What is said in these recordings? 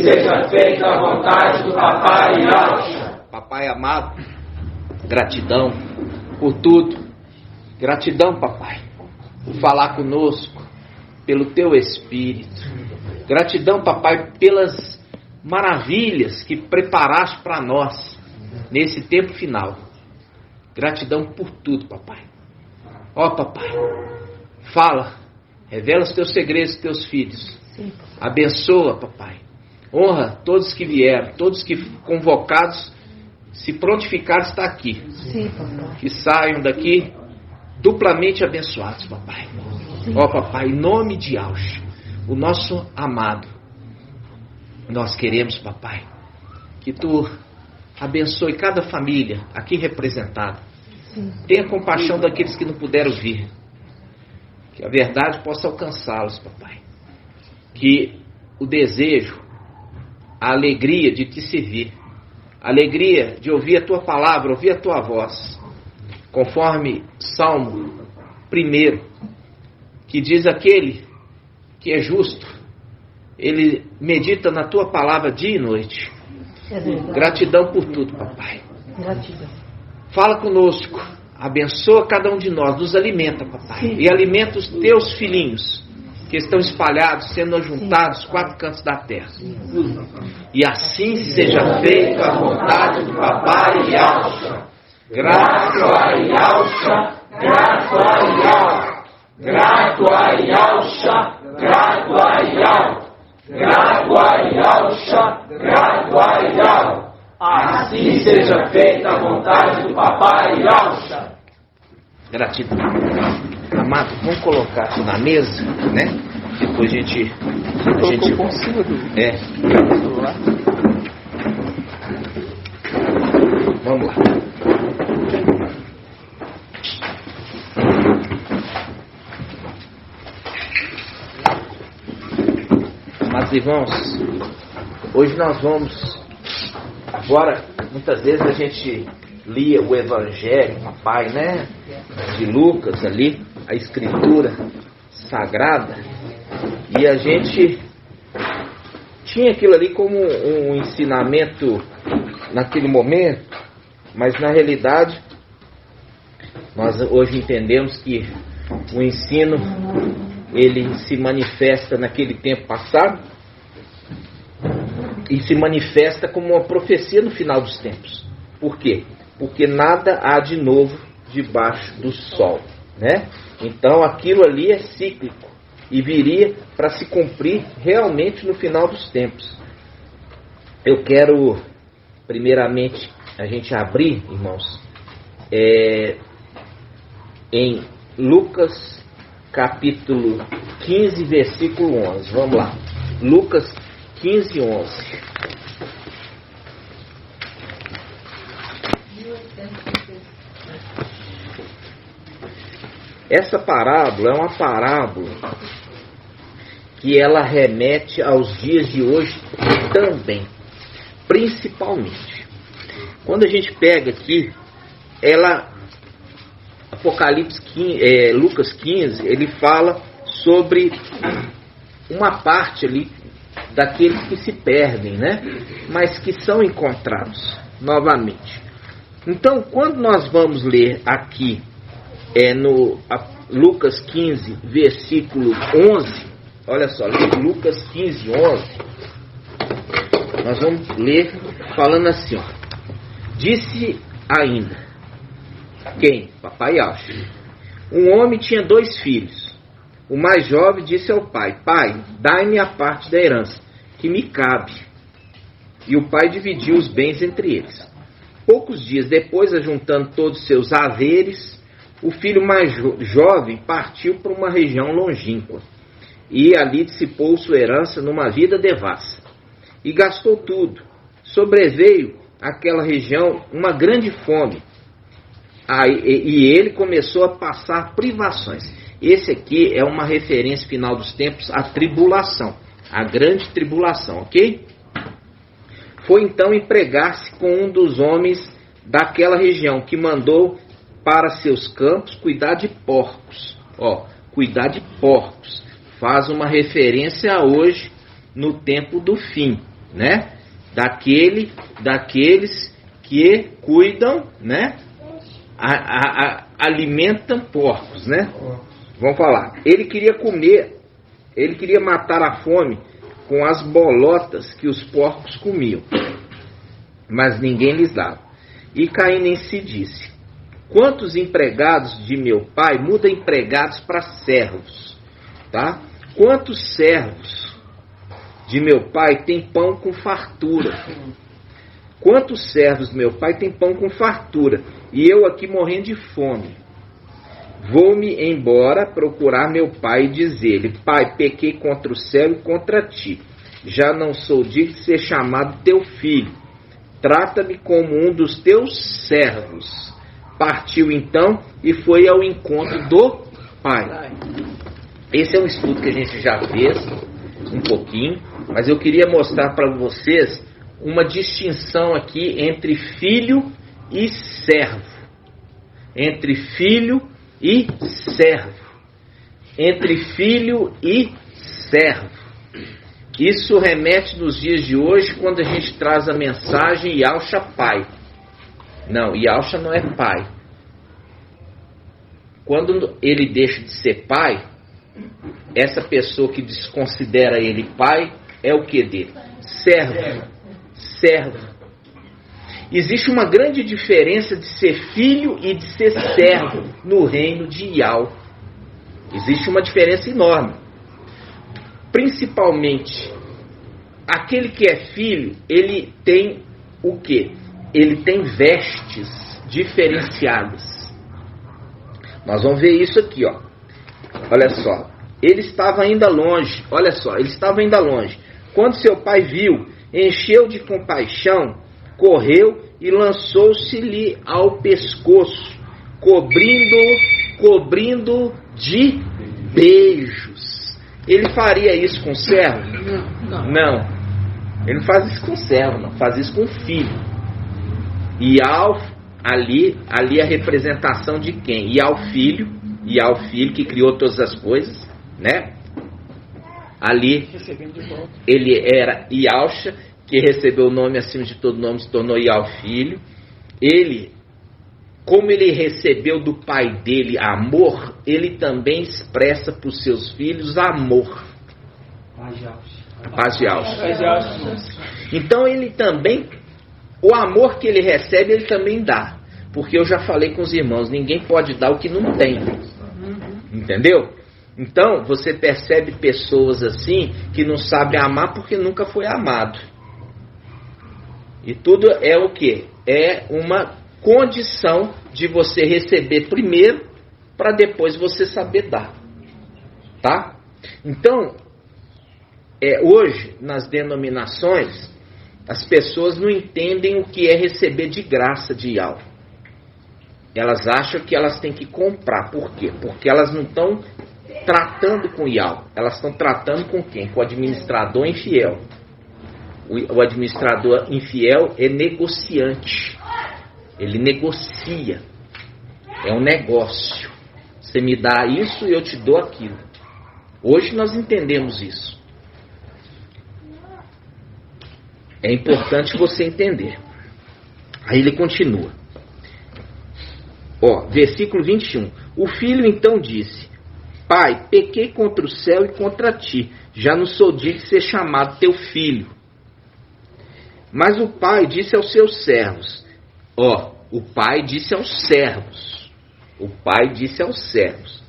seja feita a vontade do Papai Yahshua. Papai amado, gratidão por tudo. Gratidão, papai, por falar conosco, pelo teu Espírito. Gratidão, papai, pelas maravilhas que preparaste para nós nesse tempo final. Gratidão por tudo, papai. Ó, papai, fala, revela os teus segredos aos teus filhos. Abençoa, papai. Honra todos que vieram, todos que convocados, se prontificaram estar aqui. Sim, papai. Que saiam daqui duplamente abençoados, papai. Ó, papai, em nome de Yahshua, o nosso amado, nós queremos, papai, que tu abençoe cada família aqui representada. Tenha compaixão daqueles que não puderam vir. Que a verdade possa alcançá-los, papai. Que o desejo, a alegria de te servir, a alegria de ouvir a tua palavra, ouvir a tua voz, conforme Salmo 1, que diz: aquele que é justo, ele medita na tua palavra dia e noite. Gratidão por tudo, papai. Gratidão. Fala conosco, abençoa cada um de nós, nos alimenta, papai. E alimenta os teus filhinhos que estão espalhados, sendo juntados, quatro cantos da terra. E assim seja feita a vontade do Papai Yahshua. Grato a Yahshua, grato a Yahshua, grato a Yahshua, grato a Yahshua, grato a Yahshua, grato a Yahshua. Assim seja feita a vontade do Papai Yahshua. Gratidão. Amado, vamos colocar isso na mesa, né? Depois a gente por cima do celular. Vamos lá. Amados irmãos, hoje nós vamos. Agora, muitas vezes a gente lia o Evangelho, papai, né? De Lucas ali, a Escritura Sagrada, e a gente tinha aquilo ali como um ensinamento naquele momento, mas na realidade nós hoje entendemos que o ensino ele se manifesta naquele tempo passado e se manifesta como uma profecia no final dos tempos. Por quê? Porque nada há de novo debaixo do sol, né? Então aquilo ali é cíclico e viria para se cumprir realmente no final dos tempos. Eu quero primeiramente a gente abrir, irmãos, em Lucas capítulo 15, versículo 11. Vamos lá. Lucas 15, 11. Essa parábola é uma parábola que ela remete aos dias de hoje também, principalmente. Quando a gente pega aqui, Apocalipse 15, Lucas 15, ele fala sobre uma parte ali daqueles que se perdem, né? Mas que são encontrados novamente. Então, quando nós vamos ler aqui no Lucas 15, versículo 11, olha só, Lucas 15, 11, nós vamos ler falando assim, ó. Disse ainda, quem? Papai Yahshua. Um homem tinha 2 filhos. O mais jovem disse ao pai: pai, dai-me a parte da herança, que me cabe. E o pai dividiu os bens entre eles. Poucos dias depois, ajuntando todos os seus haveres, o filho mais jovem partiu para uma região longínqua, e ali dissipou sua herança numa vida devassa, e gastou tudo. Sobreveio àquela região uma grande fome, e ele começou a passar privações. Esse aqui é uma referência final dos tempos à tribulação, a grande tribulação, ok? Foi então empregar-se com um dos homens daquela região, que mandou para seus campos cuidar de porcos. Cuidar de porcos. Faz uma referência a hoje, no tempo do fim, né? Daqueles que cuidam, né? Alimentam porcos, né? Vamos falar. Ele queria comer, ele queria matar a fome com as bolotas que os porcos comiam, mas ninguém lhes dava. E Caim em si disse: quantos empregados de meu pai muda empregados para servos, tá? Quantos servos de meu pai têm pão com fartura? Quantos servos do meu pai têm pão com fartura? E eu aqui morrendo de fome. Vou-me embora procurar meu pai e dizer-lhe: pai, pequei contra o céu e contra ti. Já não sou digno de ser chamado teu filho. Trata-me como um dos teus servos. Partiu então e foi ao encontro do pai. Esse é um estudo que a gente já fez um pouquinho, mas eu queria mostrar para vocês uma distinção aqui entre filho e servo. Entre filho e servo. Entre filho e servo. Isso remete nos dias de hoje, quando a gente traz a mensagem Yalcha pai. Não, Yalcha não é pai. Quando ele deixa de ser pai, essa pessoa que desconsidera ele pai, é o que dele? Servo. Servo. Existe uma grande diferença de ser filho e de ser servo no reino de Yal. Existe uma diferença enorme. Principalmente, aquele que é filho, ele tem o quê? Ele tem vestes diferenciadas. Nós vamos ver isso aqui, ó. Olha só. Ele estava ainda longe. Olha só, ele estava ainda longe. Quando seu pai viu, encheu de compaixão, correu e lançou-se-lhe ao pescoço, cobrindo de beijos. Ele faria isso com o servo? Não. Ele não faz isso com o servo, não. Faz isso com o filho. E ali a representação de quem? E ao filho que criou todas as coisas, né? Ali ele era Yalcha, que recebeu o nome acima de todo nome, se tornou Yal filho. Ele, como ele recebeu do pai dele amor, ele também expressa para os seus filhos amor. Paz de Yalcha. Então ele também, o amor que ele recebe, ele também dá. Porque eu já falei com os irmãos, ninguém pode dar o que não tem. Entendeu? Então, você percebe pessoas assim, que não sabem amar porque nunca foi amado. E tudo é o quê? É uma condição de você receber primeiro, para depois você saber dar. Tá? Então, hoje, nas denominações, as pessoas não entendem o que é receber de graça de algo. Elas acham que elas têm que comprar. Por quê? Porque elas não estão tratando com Yal. Elas estão tratando com quem? Com o administrador infiel. O administrador infiel é negociante. Ele negocia. É um negócio. Você me dá isso e eu te dou aquilo. Hoje nós entendemos isso. É importante você entender. Aí ele continua. Versículo 21. O filho então disse: pai, pequei contra o céu e contra ti. Já não sou digno de ser chamado teu filho. Mas o pai disse aos seus servos. O pai disse aos servos. O pai disse aos servos: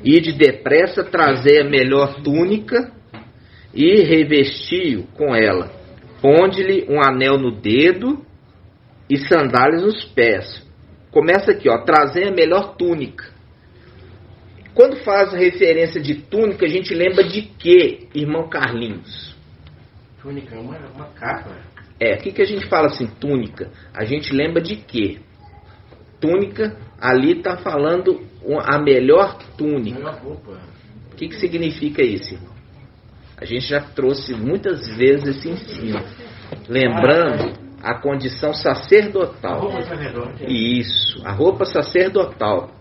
ide depressa, trazei a melhor túnica e revesti-o com ela. Ponde-lhe um anel no dedo e sandálias nos pés. Começa aqui, trazer a melhor túnica. Quando faz referência de túnica, a gente lembra de quê, irmão Carlinhos? Túnica é uma capa. O que a gente fala assim, túnica? A gente lembra de quê? Túnica, ali está falando a melhor túnica. Melhor roupa. O que significa isso, irmão? A gente já trouxe muitas vezes esse ensino. Lembrando a condição sacerdotal. Isso, a roupa sacerdotal.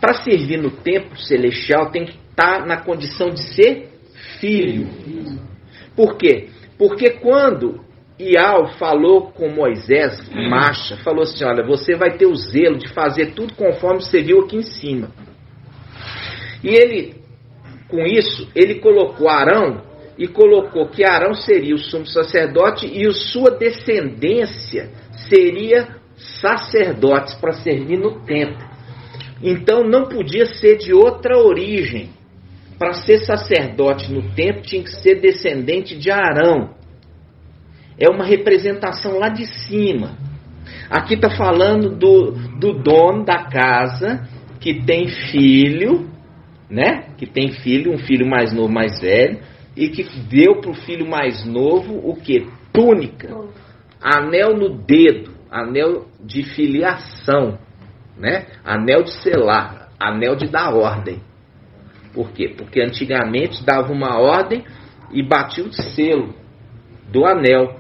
Para servir no templo celestial tem que estar na condição de ser filho. Por quê? Porque quando Ial falou com Moisés, Macha, falou assim, olha, você vai ter o zelo de fazer tudo conforme você viu aqui em cima. E ele, com isso, ele colocou Arão, e colocou que Arão seria o sumo sacerdote e a sua descendência seria sacerdotes para servir no templo. Então não podia ser de outra origem. Para ser sacerdote no templo tinha que ser descendente de Arão. É uma representação lá de cima. Aqui está falando do dono da casa que tem filho, né? Que tem filho, um filho mais novo, mais velho, e que deu para o filho mais novo o que? Túnica, anel no dedo, anel de filiação, né? Anel de selar, anel de dar ordem. Por quê? Porque antigamente dava uma ordem e batia o selo do anel.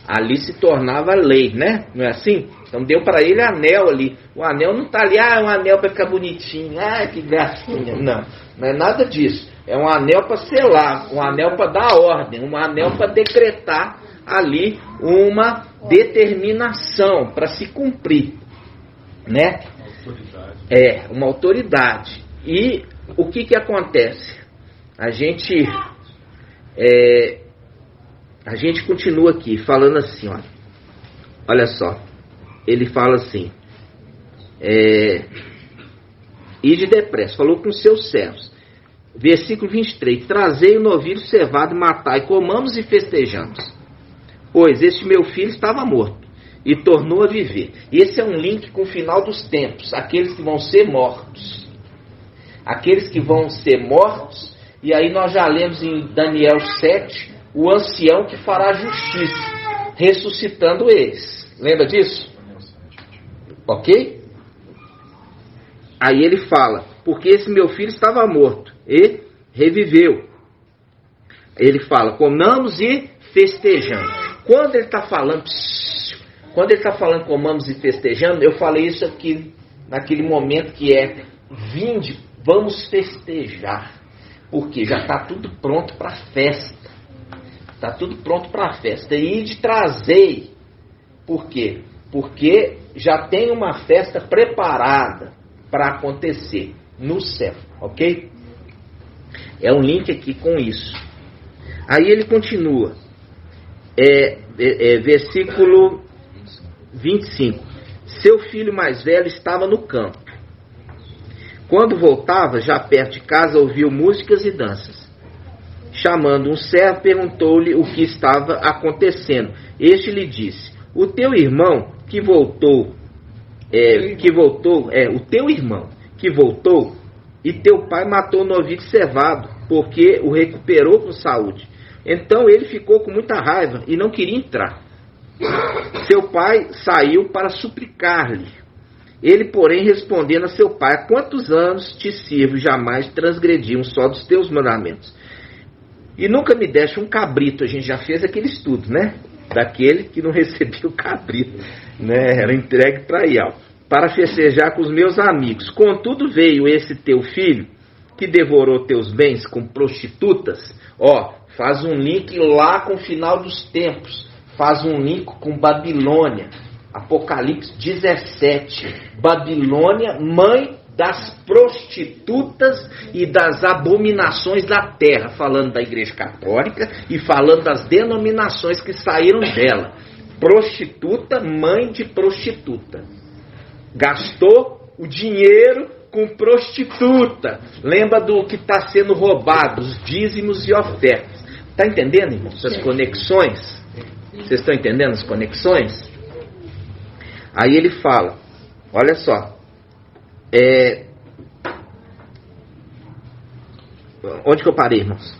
Ali se tornava lei, né? Não é assim? Então deu para ele anel ali. O anel não está ali, um anel para ficar bonitinho, que gracinha. Não, não é nada disso. É um anel para selar, um anel para dar ordem, um anel para decretar ali uma determinação para se cumprir, né? É, uma autoridade. E o que acontece? A gente continua aqui falando assim, olha só, ele fala assim, ide depressa, falou com seus servos, versículo 23, trazei o novilho cevado, matai, comamos e festejamos, pois este meu filho estava morto e tornou a viver. Esse é um link com o final dos tempos, aqueles que vão ser mortos. Aqueles que vão ser mortos, e aí nós já lemos em Daniel 7, o ancião que fará justiça, ressuscitando eles. Lembra disso? Ok? Aí ele fala, porque esse meu filho estava morto e reviveu. Ele fala, comamos e festejamos. Quando ele está falando comamos e festejando, eu falei isso aqui naquele momento que é vinde, vamos festejar, porque já está tudo pronto para a festa. Está tudo pronto para a festa. E de trazei. Por quê? Porque já tem uma festa preparada para acontecer no céu. Ok? É um link aqui com isso. Aí ele continua. Versículo 25. Seu filho mais velho estava no campo. Quando voltava, já perto de casa, ouviu músicas e danças. Chamando um servo, perguntou-lhe o que estava acontecendo. Este lhe disse, o teu irmão que voltou, e teu pai matou o novilho cevado, porque o recuperou com saúde. Então ele ficou com muita raiva e não queria entrar. Seu pai saiu para suplicar-lhe. Ele, porém, respondendo a seu pai, há quantos anos te sirvo, jamais transgredi um só dos teus mandamentos? E nunca me deste um cabrito. A gente já fez aquele estudo, né? Daquele que não recebia o cabrito, né? Era entregue para Ial, para festejar com os meus amigos. Contudo veio esse teu filho, que devorou teus bens com prostitutas. Faz um link lá com o final dos tempos. Faz um link com Babilônia. Apocalipse 17. Babilônia, mãe das prostitutas e das abominações da terra. Falando da Igreja Católica e falando das denominações que saíram dela. Prostituta, mãe de prostituta. Gastou o dinheiro com prostituta. Lembra do que está sendo roubado, os dízimos e ofertas. Está entendendo, irmãos, as conexões? Vocês estão entendendo as conexões? Aí ele fala, olha só, onde que eu parei, irmãos?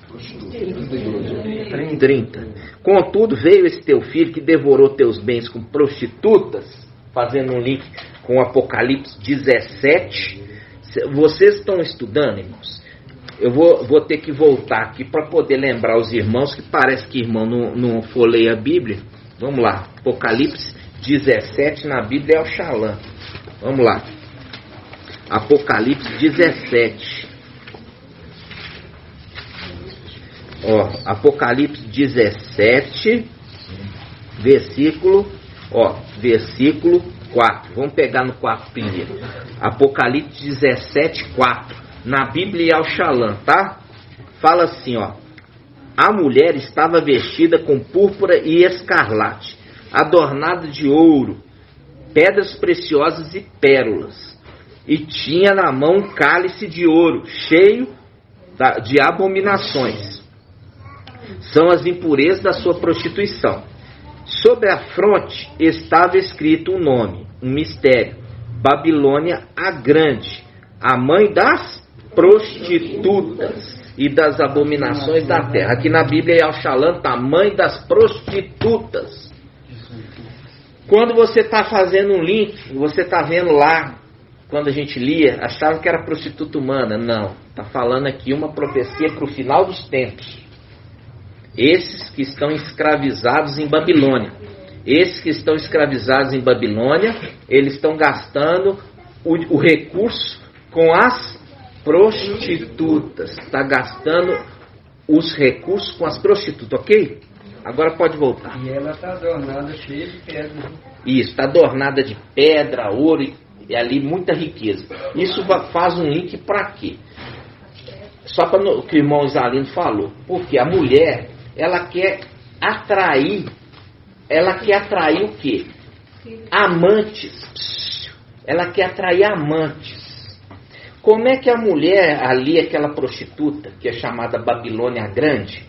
30. Contudo veio esse teu filho que devorou teus bens com prostitutas, fazendo um link com Apocalipse 17. Vocês estão estudando, irmãos? Eu vou ter que voltar aqui para poder lembrar os irmãos, que parece que irmão não folheia a Bíblia. Vamos lá, Apocalipse 17 na Bíblia é o Shalom. Vamos lá. Apocalipse 17. Apocalipse 17, versículo 4. Vamos pegar no 4 primeiro. Apocalipse 17, 4. Na Bíblia Al-Shalom, tá? Fala assim, a mulher estava vestida com púrpura e escarlate, adornada de ouro, pedras preciosas e pérolas, e tinha na mão um cálice de ouro, cheio de abominações. São as impurezas da sua prostituição. Sobre a fronte estava escrito um nome, um mistério: Babilônia a Grande, a mãe das prostitutas e das abominações da terra. Aqui na Bíblia Al-Shalom está mãe das prostitutas. Quando você está fazendo um link, você está vendo lá, quando a gente lia, achava que era prostituta humana. Não, está falando aqui uma profecia para o final dos tempos. Esses que estão escravizados em Babilônia. Esses que estão escravizados em Babilônia, eles estão gastando o recurso com as prostitutas. Está gastando os recursos com as prostitutas, ok? Agora pode voltar. E ela está adornada, cheia de pedra. Isso, está adornada de pedra, ouro e ali muita riqueza. Isso faz um link para quê? Só para o que o irmão Isalino falou. Porque a mulher, ela quer atrair o quê? Amantes. Ela quer atrair amantes. Como é que a mulher ali, aquela prostituta, que é chamada Babilônia Grande,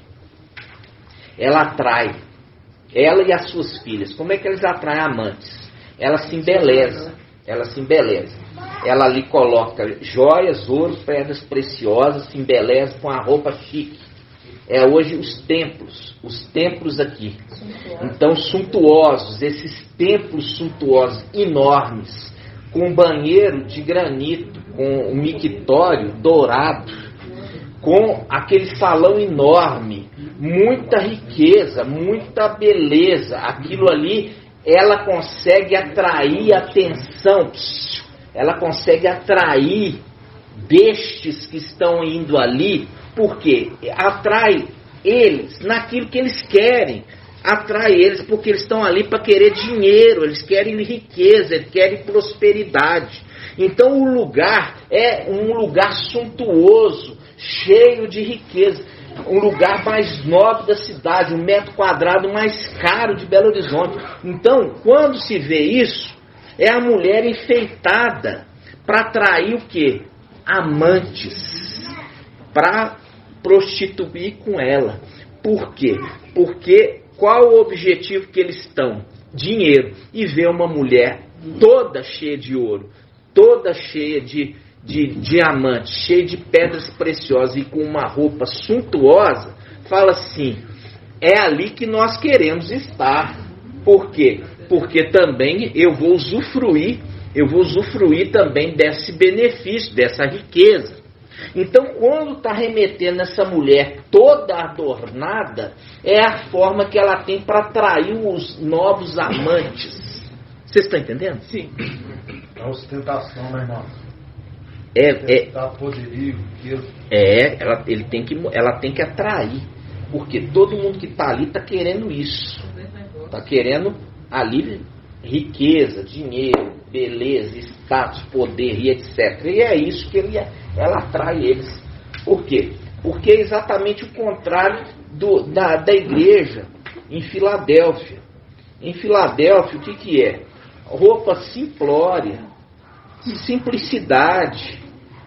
ela atrai, ela e as suas filhas, como é que eles atraem amantes? Ela se embeleza. Ela ali coloca joias, ouro, pedras preciosas, se embeleza com a roupa chique. É hoje os templos aqui. Então, suntuosos, esses templos suntuosos, enormes, com banheiro de granito, com um mictório dourado, com aquele salão enorme, muita riqueza, muita beleza. Aquilo ali, ela consegue atrair atenção, ela consegue atrair destes que estão indo ali. Por quê? Atrai eles naquilo que eles querem. Atrai eles porque eles estão ali para querer dinheiro, eles querem riqueza, eles querem prosperidade. Então o lugar é um lugar suntuoso, cheio de riqueza. Um lugar mais nobre da cidade, 1 metro quadrado mais caro de Belo Horizonte. Então, quando se vê isso, é a mulher enfeitada para atrair o quê? Amantes. Para prostituir com ela. Por quê? Porque qual o objetivo que eles estão? Dinheiro. E ver uma mulher toda cheia de ouro, toda cheia de diamantes, cheia de pedras preciosas e com uma roupa suntuosa, fala assim, é ali que nós queremos estar. Por quê? Porque também eu vou usufruir também desse benefício, dessa riqueza. Então, quando está remetendo essa mulher toda adornada, é a forma que ela tem para atrair os novos amantes. Vocês estão entendendo? Sim. É ostentação, né, irmão? Poderio, ela tem que atrair. Porque todo mundo que está ali está querendo isso. Está querendo ali riqueza, dinheiro, beleza, status, poder e etc. E é isso que ela atrai eles. Por quê? Porque é exatamente o contrário da igreja em Filadélfia. Em Filadélfia, o que é? Roupa simplória, simplicidade.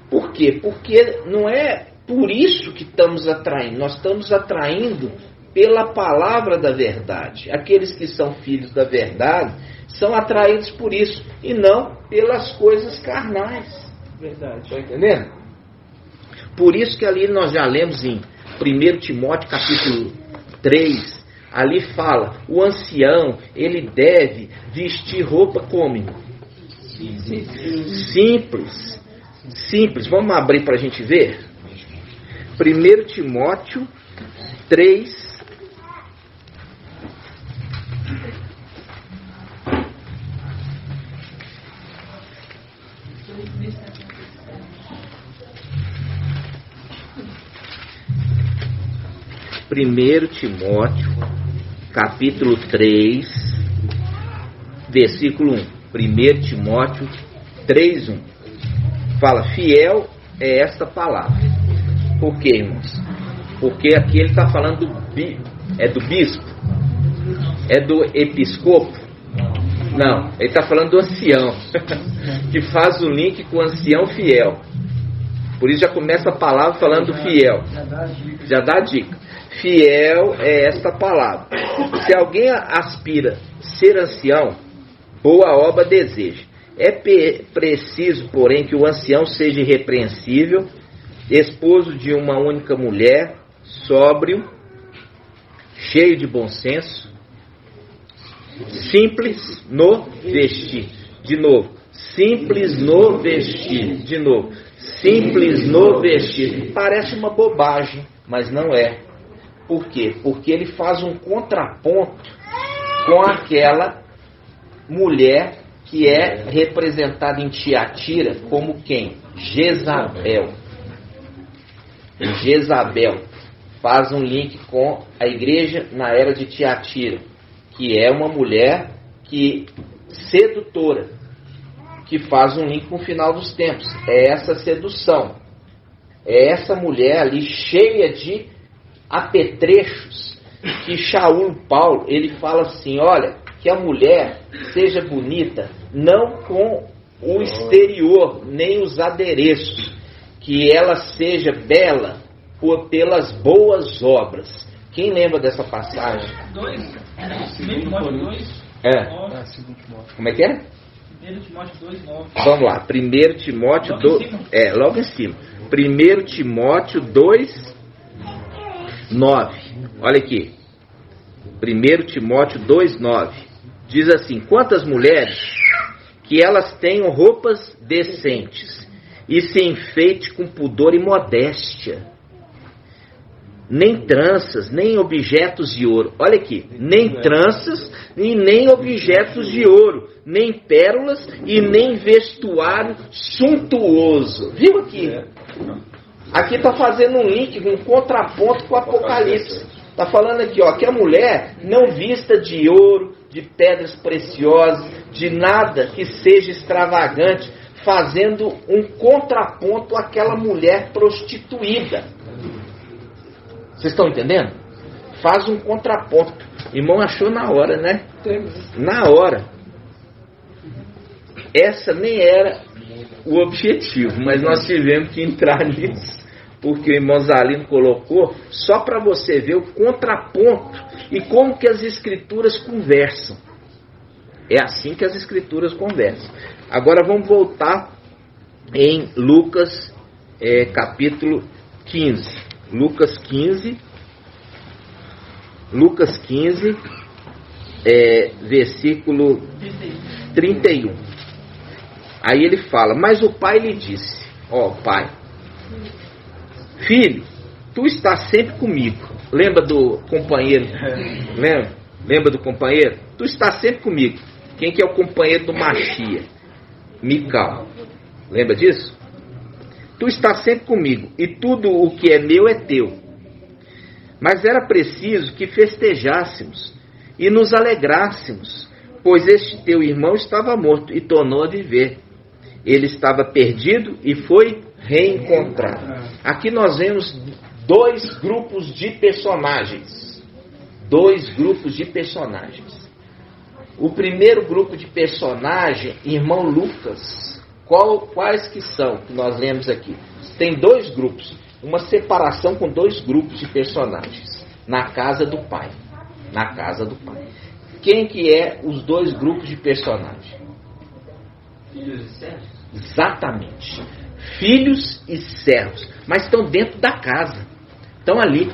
Por quê? Porque não é por isso que estamos atraindo. Nós estamos atraindo pela palavra da verdade. Aqueles que são filhos da verdade são atraídos por isso e não pelas coisas carnais. Verdade. Está entendendo? Por isso que ali nós já lemos em 1 Timóteo capítulo 3, ali fala, o ancião, ele deve vestir roupa como? Simples. Vamos abrir para a gente ver? 1 Timóteo 3, 1 Timóteo, capítulo 3, versículo 1. 1 Timóteo 3:1. Fala, fiel é esta palavra. Por quê, irmãos? Porque aqui ele está falando do bispo? É do episcopo? Não, ele está falando do ancião, que faz o link com o ancião fiel. Por isso já começa a palavra falando do fiel. Já dá a dica. Fiel é esta palavra. Se alguém aspira ser ancião, boa obra deseja. É preciso, porém, que o ancião seja irrepreensível, esposo de uma única mulher, sóbrio, cheio de bom senso, simples no vestir. De novo, simples no vestir. De novo, simples no vestir. Parece uma bobagem, mas não é. Por quê? Porque ele faz um contraponto com aquela mulher que é representada em Tiatira como quem? Jezabel. Jezabel faz um link com a igreja na era de Tiatira, que é uma mulher sedutora, que faz um link com o final dos tempos. É essa sedução, é essa mulher ali cheia de apetrechos, que Shaul Paulo, ele fala assim, olha, que a mulher seja bonita, não com o exterior, nem os adereços, que ela seja bela pelas boas obras. Quem lembra dessa passagem? 2 Timóteo 2. Como é que é? 1 Timóteo 2, 9. Vamos lá, 1 Timóteo 2. Logo em cima. 1 Timóteo 2, 9. Olha aqui. 1 Timóteo 2, 9. Diz assim: quantas mulheres que elas tenham roupas decentes e se enfeite com pudor e modéstia, nem tranças, nem objetos de ouro. Olha aqui, nem tranças e nem objetos de ouro, nem pérolas e nem vestuário suntuoso. Viu aqui? Aqui está fazendo um link, um contraponto com o Apocalipse. Está falando aqui, ó, que a mulher não vista de ouro, de pedras preciosas, de nada que seja extravagante, fazendo um contraponto àquela mulher prostituída. Vocês estão entendendo? Faz um contraponto. Irmão achou na hora, né? Na hora. Essa nem era o objetivo, mas nós tivemos que entrar nisso, porque o irmão Zalino colocou, só para você ver o contraponto e como que as escrituras conversam. É assim que as escrituras conversam. Agora vamos voltar em Lucas capítulo 15. Lucas 15, versículo 31. Aí ele fala, mas o pai lhe disse, pai, filho, tu estás sempre comigo. Lembra do companheiro? Lembra do companheiro? Tu estás sempre comigo. Quem que é o companheiro do Machia? Mical. Lembra disso? Tu estás sempre comigo, e tudo o que é meu é teu. Mas era preciso que festejássemos e nos alegrássemos, pois este teu irmão estava morto e tornou a viver. Ele estava perdido e foi reencontrado. Aqui nós vemos dois grupos de personagens. O primeiro grupo de personagem, irmão Lucas. Quais que são que nós lemos aqui? Tem dois grupos, uma separação com dois grupos de personagens na casa do pai. Quem que é os dois grupos de personagens? Filhos e servos? Exatamente. Filhos e servos, mas estão dentro da casa, estão ali.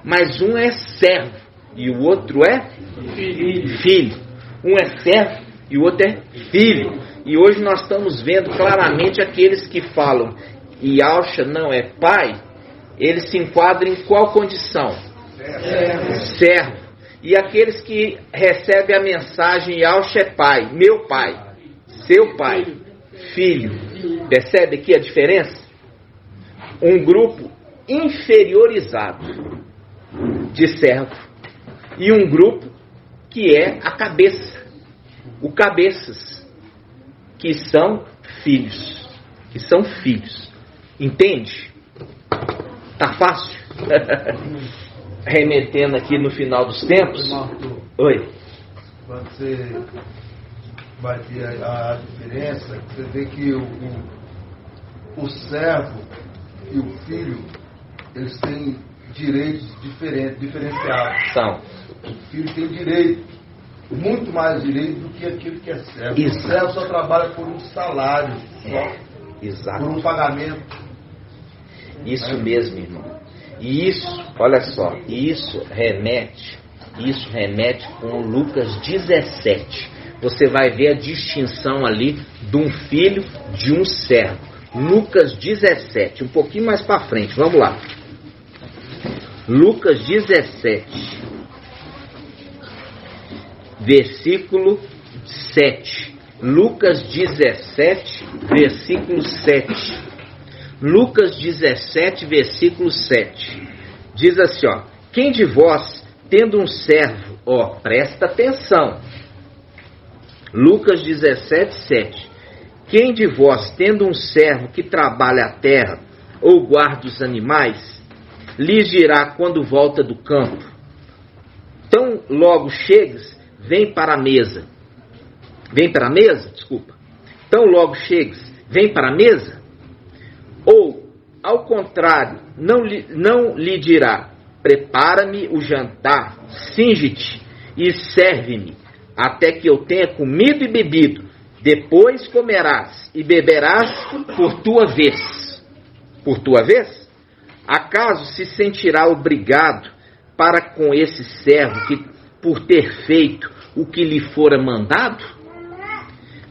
Mas um é servo e o outro é filho. Um é servo e o outro é filho. E hoje nós estamos vendo claramente aqueles que falam Yahshua não é pai, eles se enquadram em qual condição? Servo. E aqueles que recebem a mensagem Yahshua é pai, meu pai, seu pai, filho. Percebe aqui a diferença? Um grupo inferiorizado. de servo. E um grupo que é a cabeça. O cabeças. Que são filhos. Que são filhos. Entende? Tá fácil? Remetendo aqui no final dos tempos. Oi. Quando você vai ter a diferença, você vê que o servo e o filho, eles têm direitos diferenciados. São. O filho tem direito, muito mais direito do que aquele que é servo. Exato. O servo só trabalha por um salário, só Exato. por um pagamento. Isso mesmo, irmão. E isso, olha só, isso remete com Lucas 17. Você vai ver a distinção ali de um filho de um servo. Lucas 17, um pouquinho mais para frente, vamos lá. Lucas 17, versículo 7. Lucas 17, versículo 7. Lucas 17, versículo 7. Diz assim, ó: quem de vós, tendo um servo, ó, presta atenção. Lucas 17, 7. Quem de vós, tendo um servo que trabalha a terra, ou guarda os animais, lhes dirá quando volta do campo: tão logo chegues, vem para a mesa. Vem para a mesa? Desculpa. Tão logo chegues, vem para a mesa? Ou, ao contrário, não lhe dirá: prepara-me o jantar, cinge-te e serve-me, até que eu tenha comido e bebido. Depois comerás e beberás por tua vez. Por tua vez? Acaso se sentirá obrigado para com esse servo que, por ter feito o que lhe fora mandado?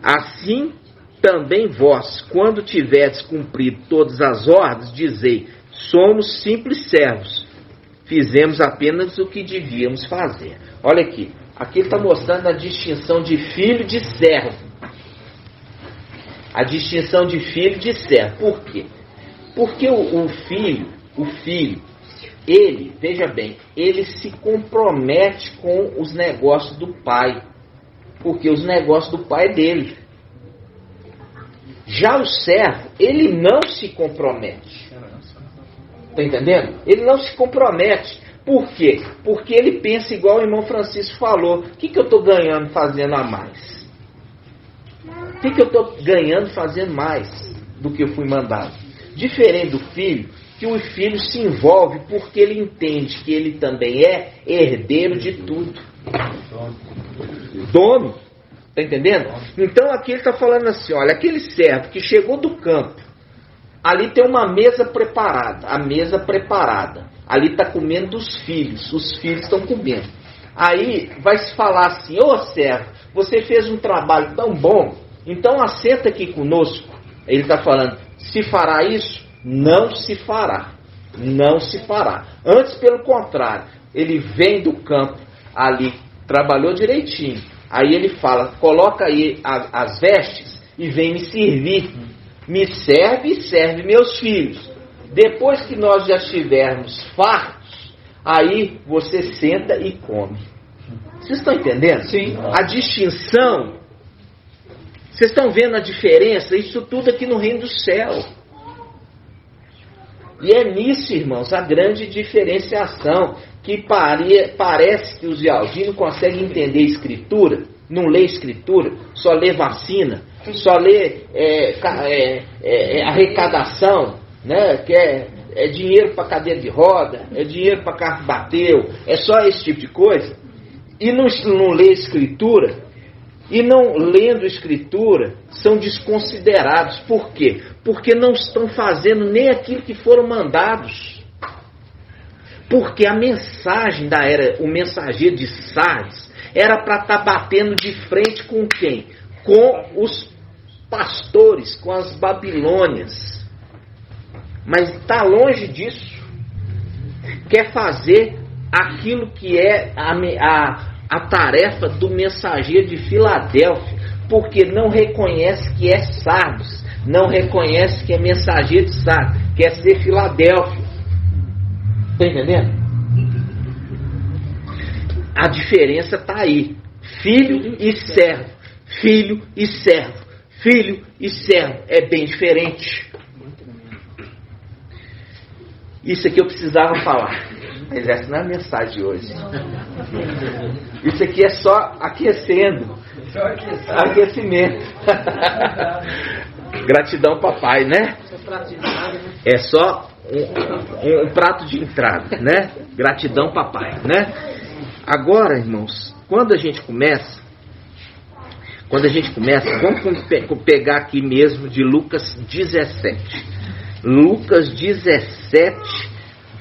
Assim também vós, quando tiverdes cumprido todas as ordens, dizei: somos simples servos, fizemos apenas o que devíamos fazer. Olha aqui, aqui está mostrando a distinção de filho e de servo. A distinção de filho e de servo. Por quê? Porque o filho, ele, veja bem, ele se compromete com os negócios do pai. Porque os negócios do pai é dele. Já o servo, ele não se compromete. Está entendendo? Ele não se compromete. Por quê? Porque ele pensa igual o irmão Francisco falou: o que eu estou ganhando fazendo a mais? O que eu estou ganhando fazendo mais do que eu fui mandado? Diferente do filho, que o filho se envolve porque ele entende que ele também é herdeiro de tudo. Dono. Está entendendo? Então aqui ele está falando assim: olha, aquele servo que chegou do campo, ali tem uma mesa preparada, a mesa preparada. Ali está comendo os filhos estão comendo. Aí vai se falar assim: ô servo, você fez um trabalho tão bom, então assenta aqui conosco. Ele está falando: se fará isso? Não se fará. Não se fará. Antes, pelo contrário, ele vem do campo ali, trabalhou direitinho. Aí ele fala: coloca aí as vestes e vem me servir. Me serve e serve meus filhos. Depois que nós já estivermos fartos, aí você senta e come. Vocês estão entendendo? Sim. A distinção. Vocês estão vendo a diferença? Isso tudo aqui no reino do céu. E é nisso, irmãos, a grande diferenciação, que parece que os Yaldim não conseguem entender Escritura, não lê Escritura, só lê vacina, só lê arrecadação, né? Que é dinheiro para cadeira de roda, é dinheiro para carro bateu, é só esse tipo de coisa, e não lê Escritura. E não lendo Escritura, são desconsiderados. Por quê? Porque não estão fazendo nem aquilo que foram mandados. Porque a mensagem da era, o mensageiro de Sardes, era para estar batendo de frente com quem? Com os pastores, com as Babilônias. Mas está longe disso. Quer fazer aquilo que é a tarefa do mensageiro de Filadélfia, porque não reconhece que é Sardes, não reconhece que é mensageiro de Sardes, quer ser Filadélfia. Está entendendo? A diferença está aí. Filho e servo. Filho e servo. Filho e servo. É bem diferente. Isso aqui eu precisava falar. Mas essa não é a mensagem de hoje. Isso aqui é só aquecendo. Aquecimento. Gratidão, papai, né? É só um prato de entrada, né? Gratidão, papai, né? Agora, irmãos, quando a gente começa, vamos pegar aqui mesmo de Lucas 17. Lucas 17,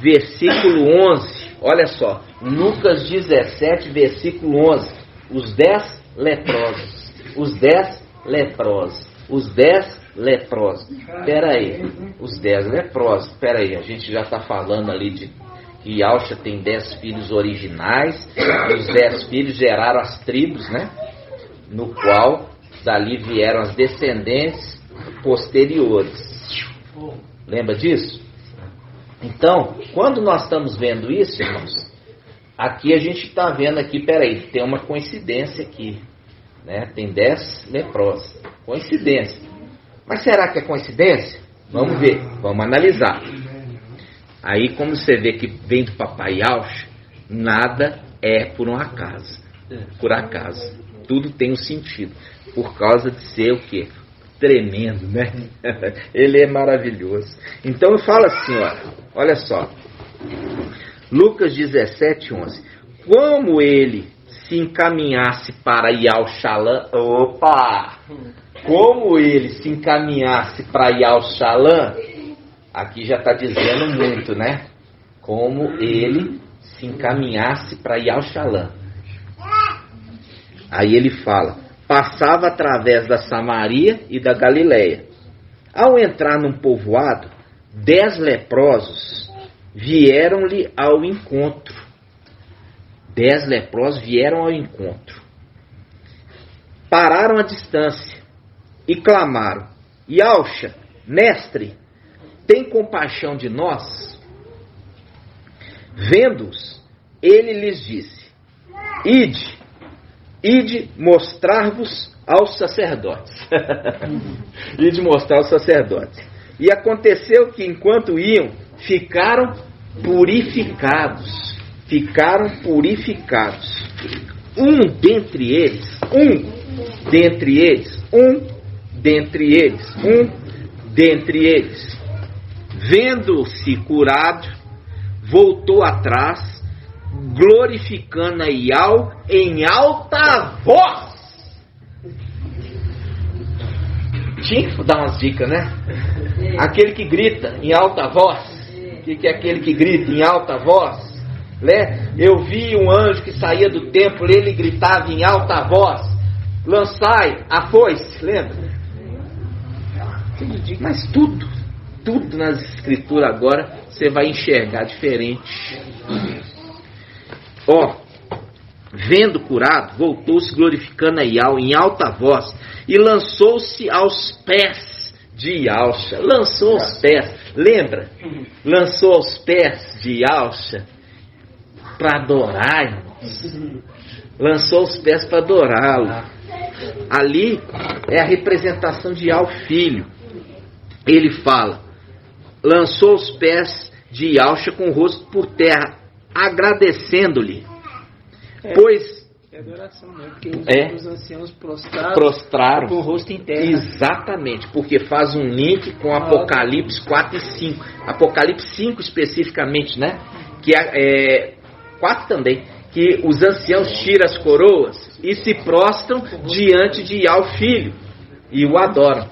versículo 11. Olha só, Lucas 17, versículo 11. Os 10 leprosos. Os 10 leprosos. Os 10 leprosos. Espera aí. Os 10 leprosos. Espera aí, a gente já está falando ali de que Yauxa tem 10 filhos originais. E os 10 filhos geraram as tribos, né? No qual dali vieram as descendentes posteriores. Lembra disso? Então, quando nós estamos vendo isso, irmãos, aqui a gente está vendo aqui, peraí, tem uma coincidência aqui, né? Tem 10 leprosos. Coincidência. Mas será que é coincidência? Vamos ver, vamos analisar. Aí, como você vê que vem do papai Yauxa, nada é por um acaso. Por acaso. Tudo tem um sentido. Por causa de ser o quê? Tremendo, né? Ele é maravilhoso. Então eu falo assim, olha só. Lucas 17, 11. Como ele se encaminhasse para Yauxalã, como ele se encaminhasse para Yauxalã, aqui já está dizendo muito, né? Como ele se encaminhasse para Yauxalã. Aí ele fala, passava através da Samaria e da Galileia. Ao entrar num povoado, 10 leprosos vieram-lhe ao encontro. 10 leprosos vieram ao encontro. Pararam à distância e clamaram, Yauxa, mestre, tem compaixão de nós? Vendo-os, ele lhes disse, Ide mostrar-vos aos sacerdotes. Ide mostrar aos sacerdotes. E aconteceu que enquanto iam, ficaram purificados. Um dentre eles, vendo-se curado, voltou atrás, glorificando a Iau em alta voz. Tinha que dar umas dicas, né? Aquele que grita em alta voz. O que é aquele que grita em alta voz? Né? Eu vi um anjo que saía do templo, ele gritava em alta voz, lançai a foice, lembra? Mas tudo nas escrituras agora você vai enxergar diferente. Vendo curado, voltou-se glorificando a Iau em alta voz e lançou-se aos pés de Yauxa. Lançou aos pés, lembra? Lançou aos pés de Yauxa para adorar, irmãos. Lançou os pés para adorá-lo. Ali é a representação de Iau filho. Ele fala, lançou os pés de Yauxa com o rosto por terra, agradecendo-lhe. Pois é adoração, né? Porque os anciãos prostraram com o rosto em terra. Exatamente, porque faz um link com Apocalipse 4 e 5. Apocalipse 5 especificamente, né? Que 4 também. Que os anciãos tiram as coroas e se prostram diante de Iau filho e o adoram.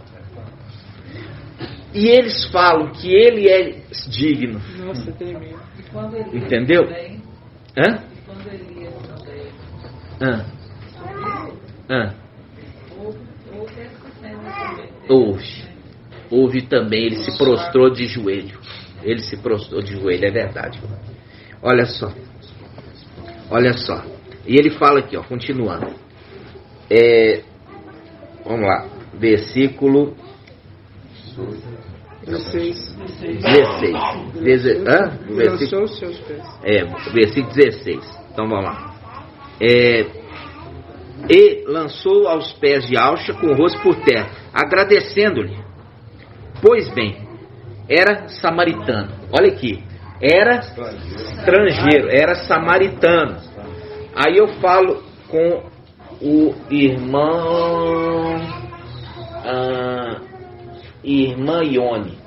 E eles falam que ele é digno. Nossa, tremendo. Entendeu? Hã? Houve também, ele se prostrou de joelho. É verdade. Olha só. E ele fala aqui, continuando. Vamos lá. Versículo 16. Versículo 16. Então vamos lá. e lançou aos pés de Alcha com o rosto por terra, agradecendo-lhe. Pois bem, era samaritano. Olha aqui, era estrangeiro, era samaritano. Aí eu falo com o irmã Ione.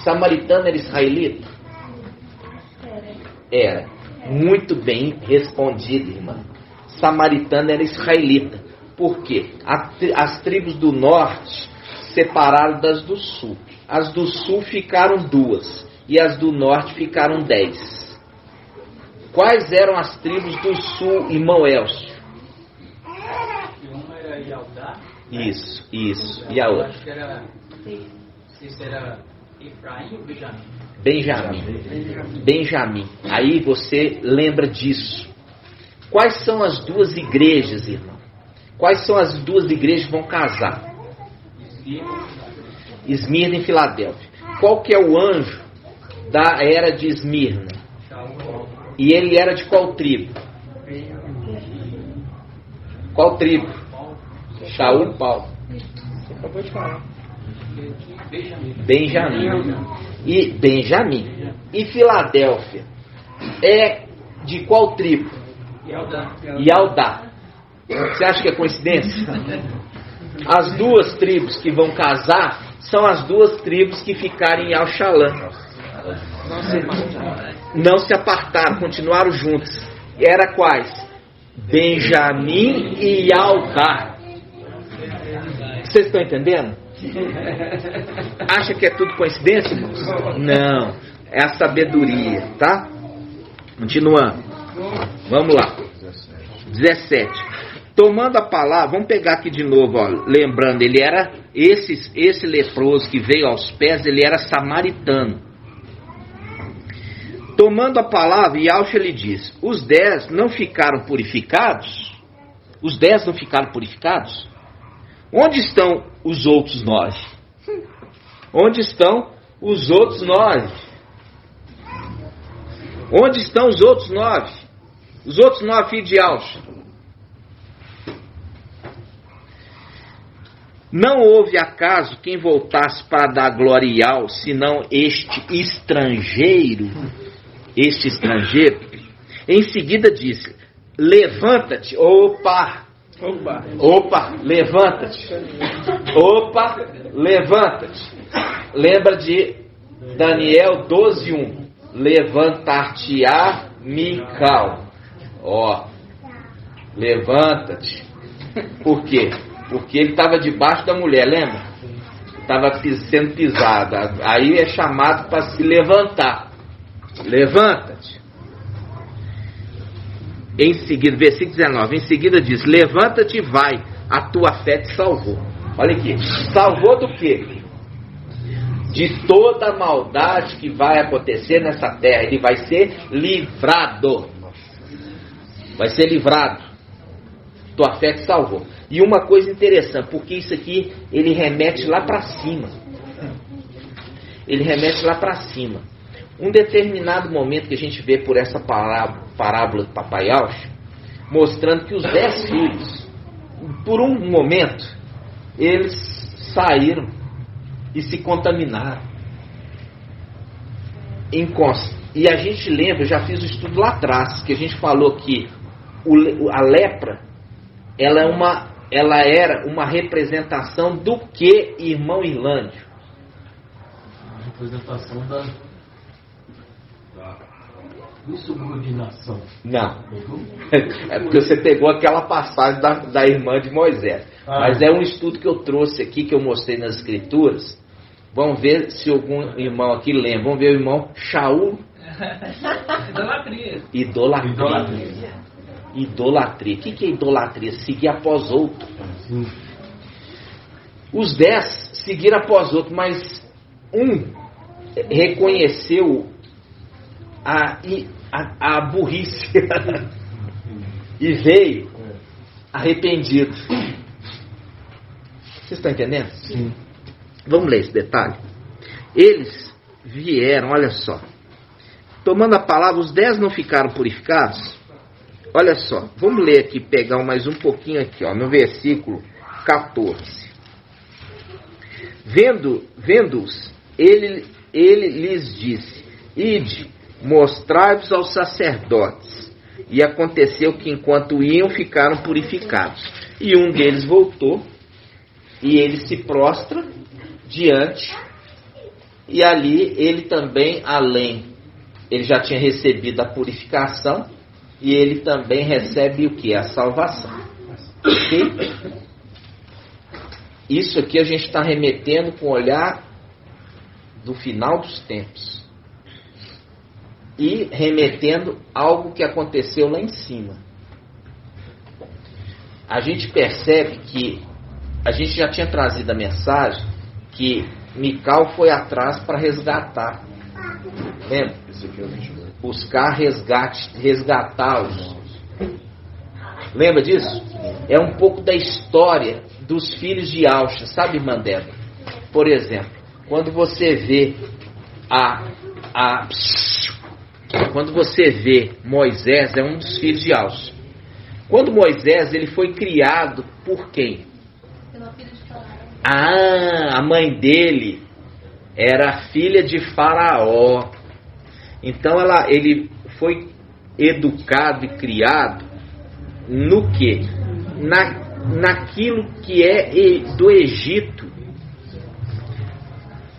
Samaritano era israelita? Era. Muito bem respondido, irmã. Samaritano era israelita. Por quê? As tribos do norte separaram das do sul. As do sul ficaram 2 e as do norte ficaram 10. Quais eram as tribos do sul, irmão Elcio? Uma era Yaldá. Isso. E a outra? Acho que era... Não sei se era Efraim ou Benjamim. Aí você lembra disso. Quais são as 2 igrejas, irmão? Quais são as 2 igrejas que vão casar? Esmirna e Filadélfia. Qual que é o anjo da era de Esmirna? E ele era de qual tribo? Qual tribo? Shaul Paulo. Acabou de falar. Benjamim. E Filadélfia é de qual tribo? Yaldá. Você acha que é coincidência? As 2 tribos que vão casar são as 2 tribos que ficaram em Al-Shalã. Não se apartaram, continuaram juntos. Era quais? Benjamim e Yaldá. Vocês estão entendendo? Acha que é tudo coincidência, irmãos? Não, é a sabedoria, tá? Continuando. Vamos lá. 17. Tomando a palavra, vamos pegar aqui de novo, ó, lembrando, ele era esse leproso que veio aos pés, ele era samaritano. Tomando a palavra, Yalcha lhe diz: os 10 não ficaram purificados? Os 10 não ficaram purificados? Onde estão os outros 9? Onde estão os outros 9? Onde estão os outros 9? Os outros 9 filhos de Yalcha. Não houve acaso quem voltasse para dar glória ao, senão este estrangeiro. Em seguida disse: levanta-te. Opa, levanta-te. Levanta-te. Lembra de Daniel 12:1. Levantar-te-á Mical. Levanta-te. Por quê? Porque ele estava debaixo da mulher, lembra? Estava sendo pisado. Aí é chamado para se levantar. Levanta-te. Em seguida, versículo 19. Em seguida diz: levanta-te e vai, a tua fé te salvou. Olha aqui. Salvou do quê? De toda a maldade que vai acontecer nessa terra. Ele vai ser livrado. Vai ser livrado. Tua fé te salvou. E uma coisa interessante, porque isso aqui, ele remete lá para cima. Ele remete lá para cima. Um determinado momento que a gente vê por essa parábola do Papai Yalcha, mostrando que os 10 filhos, por um momento, eles saíram e se contaminaram. E a gente lembra, eu já fiz o estudo lá atrás, que a gente falou que a lepra, ela era uma representação do que, irmão Irlândio? Representação da insubordinação. Não. É porque você pegou aquela passagem da irmã de Moisés. Mas é um estudo que eu trouxe aqui, que eu mostrei nas escrituras. Vamos ver se algum irmão aqui lembra. Vamos ver o irmão Shaul. Idolatria. O que é idolatria? Seguir após outro. Os 10 seguiram após outro, mas um reconheceu a burrice e veio arrependido. Vocês estão entendendo? Sim. Vamos ler esse detalhe. Eles vieram, olha só. Tomando a palavra, os 10 não ficaram purificados? olha só, vamos ler aqui, pegar mais um pouquinho aqui, ó, no versículo 14. Vendo-os, ele lhes disse: ide, mostrai-vos aos sacerdotes. E aconteceu que enquanto iam, ficaram purificados. E um deles voltou, e ele se prostra diante, e ali ele também, ele já tinha recebido a purificação, e ele também recebe o que? A salvação. Ok? Isso aqui a gente está remetendo com o olhar do final dos tempos. E remetendo algo que aconteceu lá em cima. A gente percebe que a gente já tinha trazido a mensagem que Mical foi atrás para resgatar. Lembra? Buscar resgatá-los. Lembra disso? É um pouco da história dos filhos de Ausha, sabe, Mandela? Por exemplo, quando você vê quando você vê Moisés, é um dos filhos de Ausha. Quando Moisés, ele foi criado por quem? Pela filha de Faraó. A mãe dele era filha de Faraó. Então ele foi educado e criado no quê? Naquilo que é do Egito,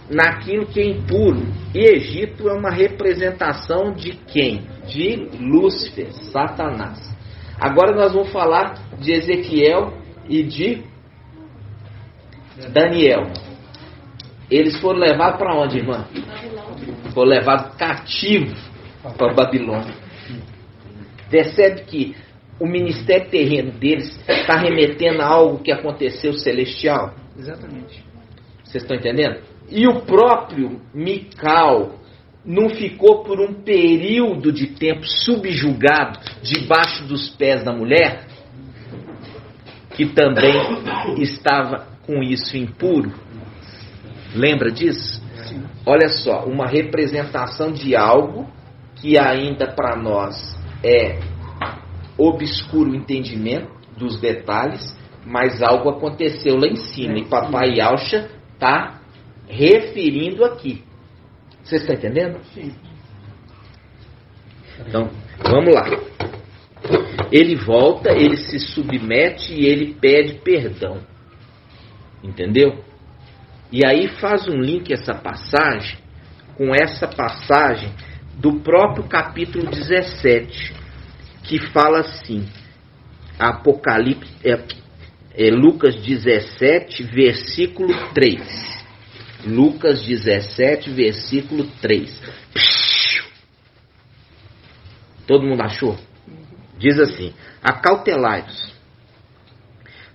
naquilo que é impuro. E Egito é uma representação de quem? De Lúcifer, Satanás. Agora nós vamos falar de Ezequiel e de Daniel. Eles foram levados para onde, irmã? Foram levados cativos para Babilônia. Percebe que o ministério terreno deles está remetendo a algo que aconteceu celestial? Exatamente. Vocês estão entendendo? E o próprio Mical não ficou por um período de tempo subjugado debaixo dos pés da mulher, que também estava com isso impuro? Lembra disso? Sim. Olha só, uma representação de algo que ainda para nós é obscuro o entendimento dos detalhes, mas algo aconteceu lá em cima, e Papai Ausha está referindo aqui. Você está entendendo? Sim. Então, vamos lá. Ele volta, ele se submete e ele pede perdão. Entendeu? E aí faz um link essa passagem com essa passagem do próprio capítulo 17, que fala assim, Apocalipse, Lucas 17, versículo 3. Lucas 17, versículo 3. Todo mundo achou? Diz assim: acautelai-vos.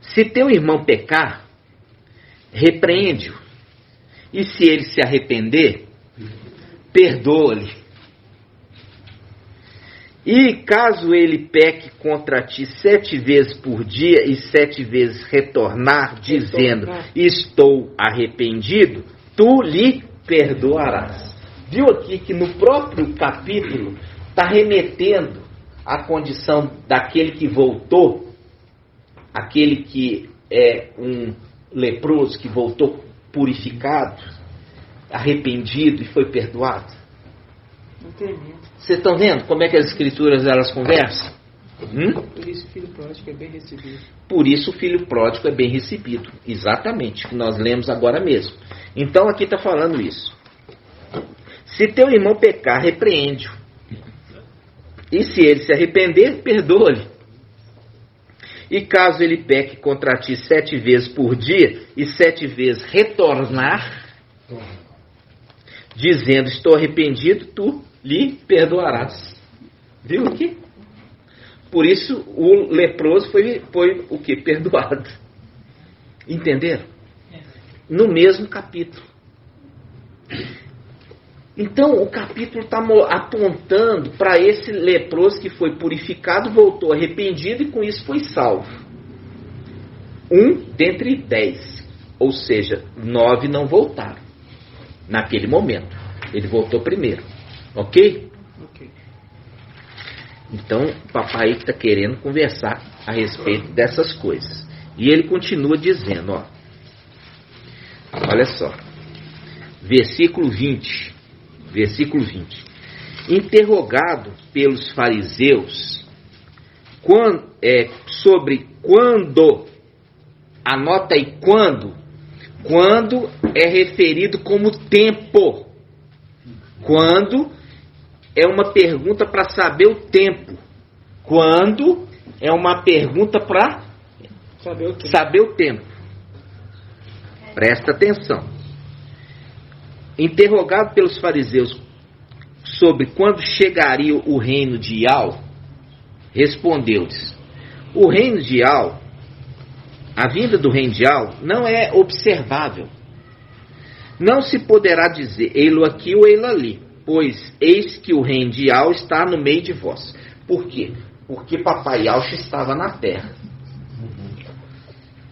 Se teu irmão pecar, repreende-o. E se ele se arrepender, perdoa-lhe. E caso ele peque contra ti 7 vezes por dia e 7 vezes retornar, dizendo: estou arrependido, tu lhe perdoarás. Viu aqui que no próprio capítulo está remetendo à condição daquele que voltou, aquele que é um leproso que voltou purificado, arrependido e foi perdoado. Entendi. Vocês estão vendo como é que as escrituras elas conversam? Por isso o filho pródigo é bem recebido. Por isso o filho pródigo é bem recebido. Exatamente, que nós lemos agora mesmo. Então aqui está falando isso. Se teu irmão pecar, repreende-o. E se ele se arrepender, perdoa-lhe. E caso ele peque contra ti 7 vezes por dia e 7 vezes retornar, dizendo: estou arrependido, tu lhe perdoarás. Viu aqui? Por isso o leproso foi o que? Perdoado. Entenderam? No mesmo capítulo. Então o capítulo está apontando para esse leproso que foi purificado, voltou arrependido e com isso foi salvo. 1 dentre 10. Ou seja, 9 não voltaram naquele momento. Ele voltou primeiro. Ok? Ok. Então, o papai está querendo conversar a respeito dessas coisas. E ele continua dizendo, ó, olha só, versículo 20. Interrogado pelos fariseus sobre quando, anota aí, quando é referido como tempo. Quando é uma pergunta para saber o tempo. Quando é uma pergunta para saber o tempo. Presta atenção. Interrogado pelos fariseus sobre quando chegaria o reino de Yahweh, respondeu-lhes: o reino de Yahweh, a vinda do reino de Yahweh não é observável. Não se poderá dizer ei-lo aqui ou ei-lo ali, pois eis que o reino de Yahweh está no meio de vós. Por quê? Porque papai Yahweh estava na terra.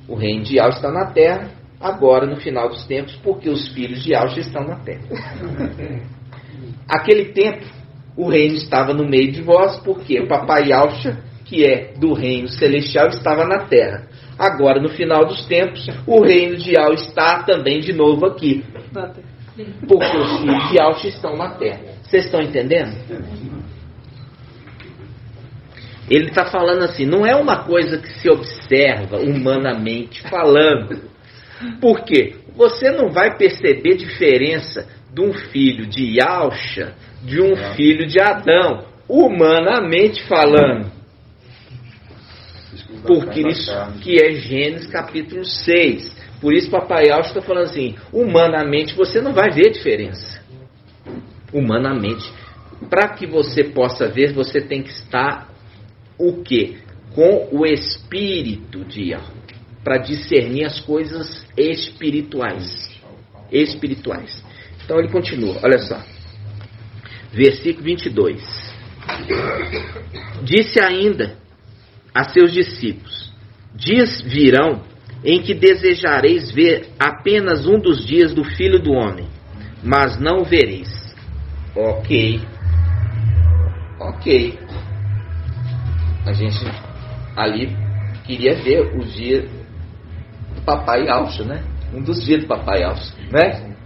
O reino de Yahweh está na terra, agora no final dos tempos, porque os filhos de Yahweh estão na terra. Aquele tempo, o reino estava no meio de vós, porque o papai Yahweh, que é do reino celestial, estava na terra. Agora, no final dos tempos, o reino de Yahweh está também de novo aqui. Porque os filhos de Yahweh estão na terra. Vocês estão entendendo? Ele está falando assim, não é uma coisa que se observa humanamente falando. Por quê? Você não vai perceber diferença de um filho de Yahshua de um filho de Adão, humanamente falando. Porque isso que é Gênesis capítulo 6. Por isso papai Yahshua está falando assim, humanamente você não vai ver diferença. Humanamente. Para que você possa ver, você tem que estar o quê? Com o Espírito de Yahweh. Para discernir as coisas espirituais. Espirituais. Então ele continua, olha só. Versículo 22. Disse ainda a seus discípulos: dias virão em que desejareis ver apenas um dos dias do Filho do Homem, mas não o vereis. Ok. A gente ali queria ver o dia do papai Yahshua, né? Um dos dias do papai Yahshua, né?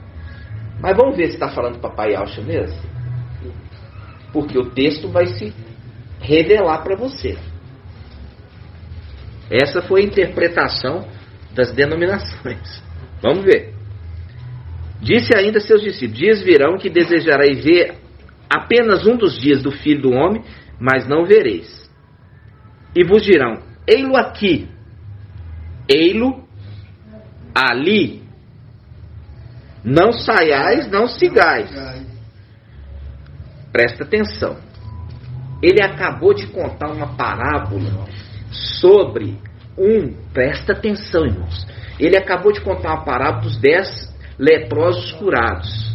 Mas vamos ver se está falando do papai Yahshua mesmo? Porque o texto vai se revelar para você. Essa foi a interpretação das denominações. Vamos ver. Disse ainda a seus discípulos: dias virão que desejareis ver apenas um dos dias do Filho do Homem, mas não vereis. E vos dirão: ei-lo aqui, ei-lo ali. Não saiais, não sigais. Presta atenção. Ele acabou de contar uma parábola sobre presta atenção, irmãos. Ele acabou de contar uma parábola dos 10 leprosos curados.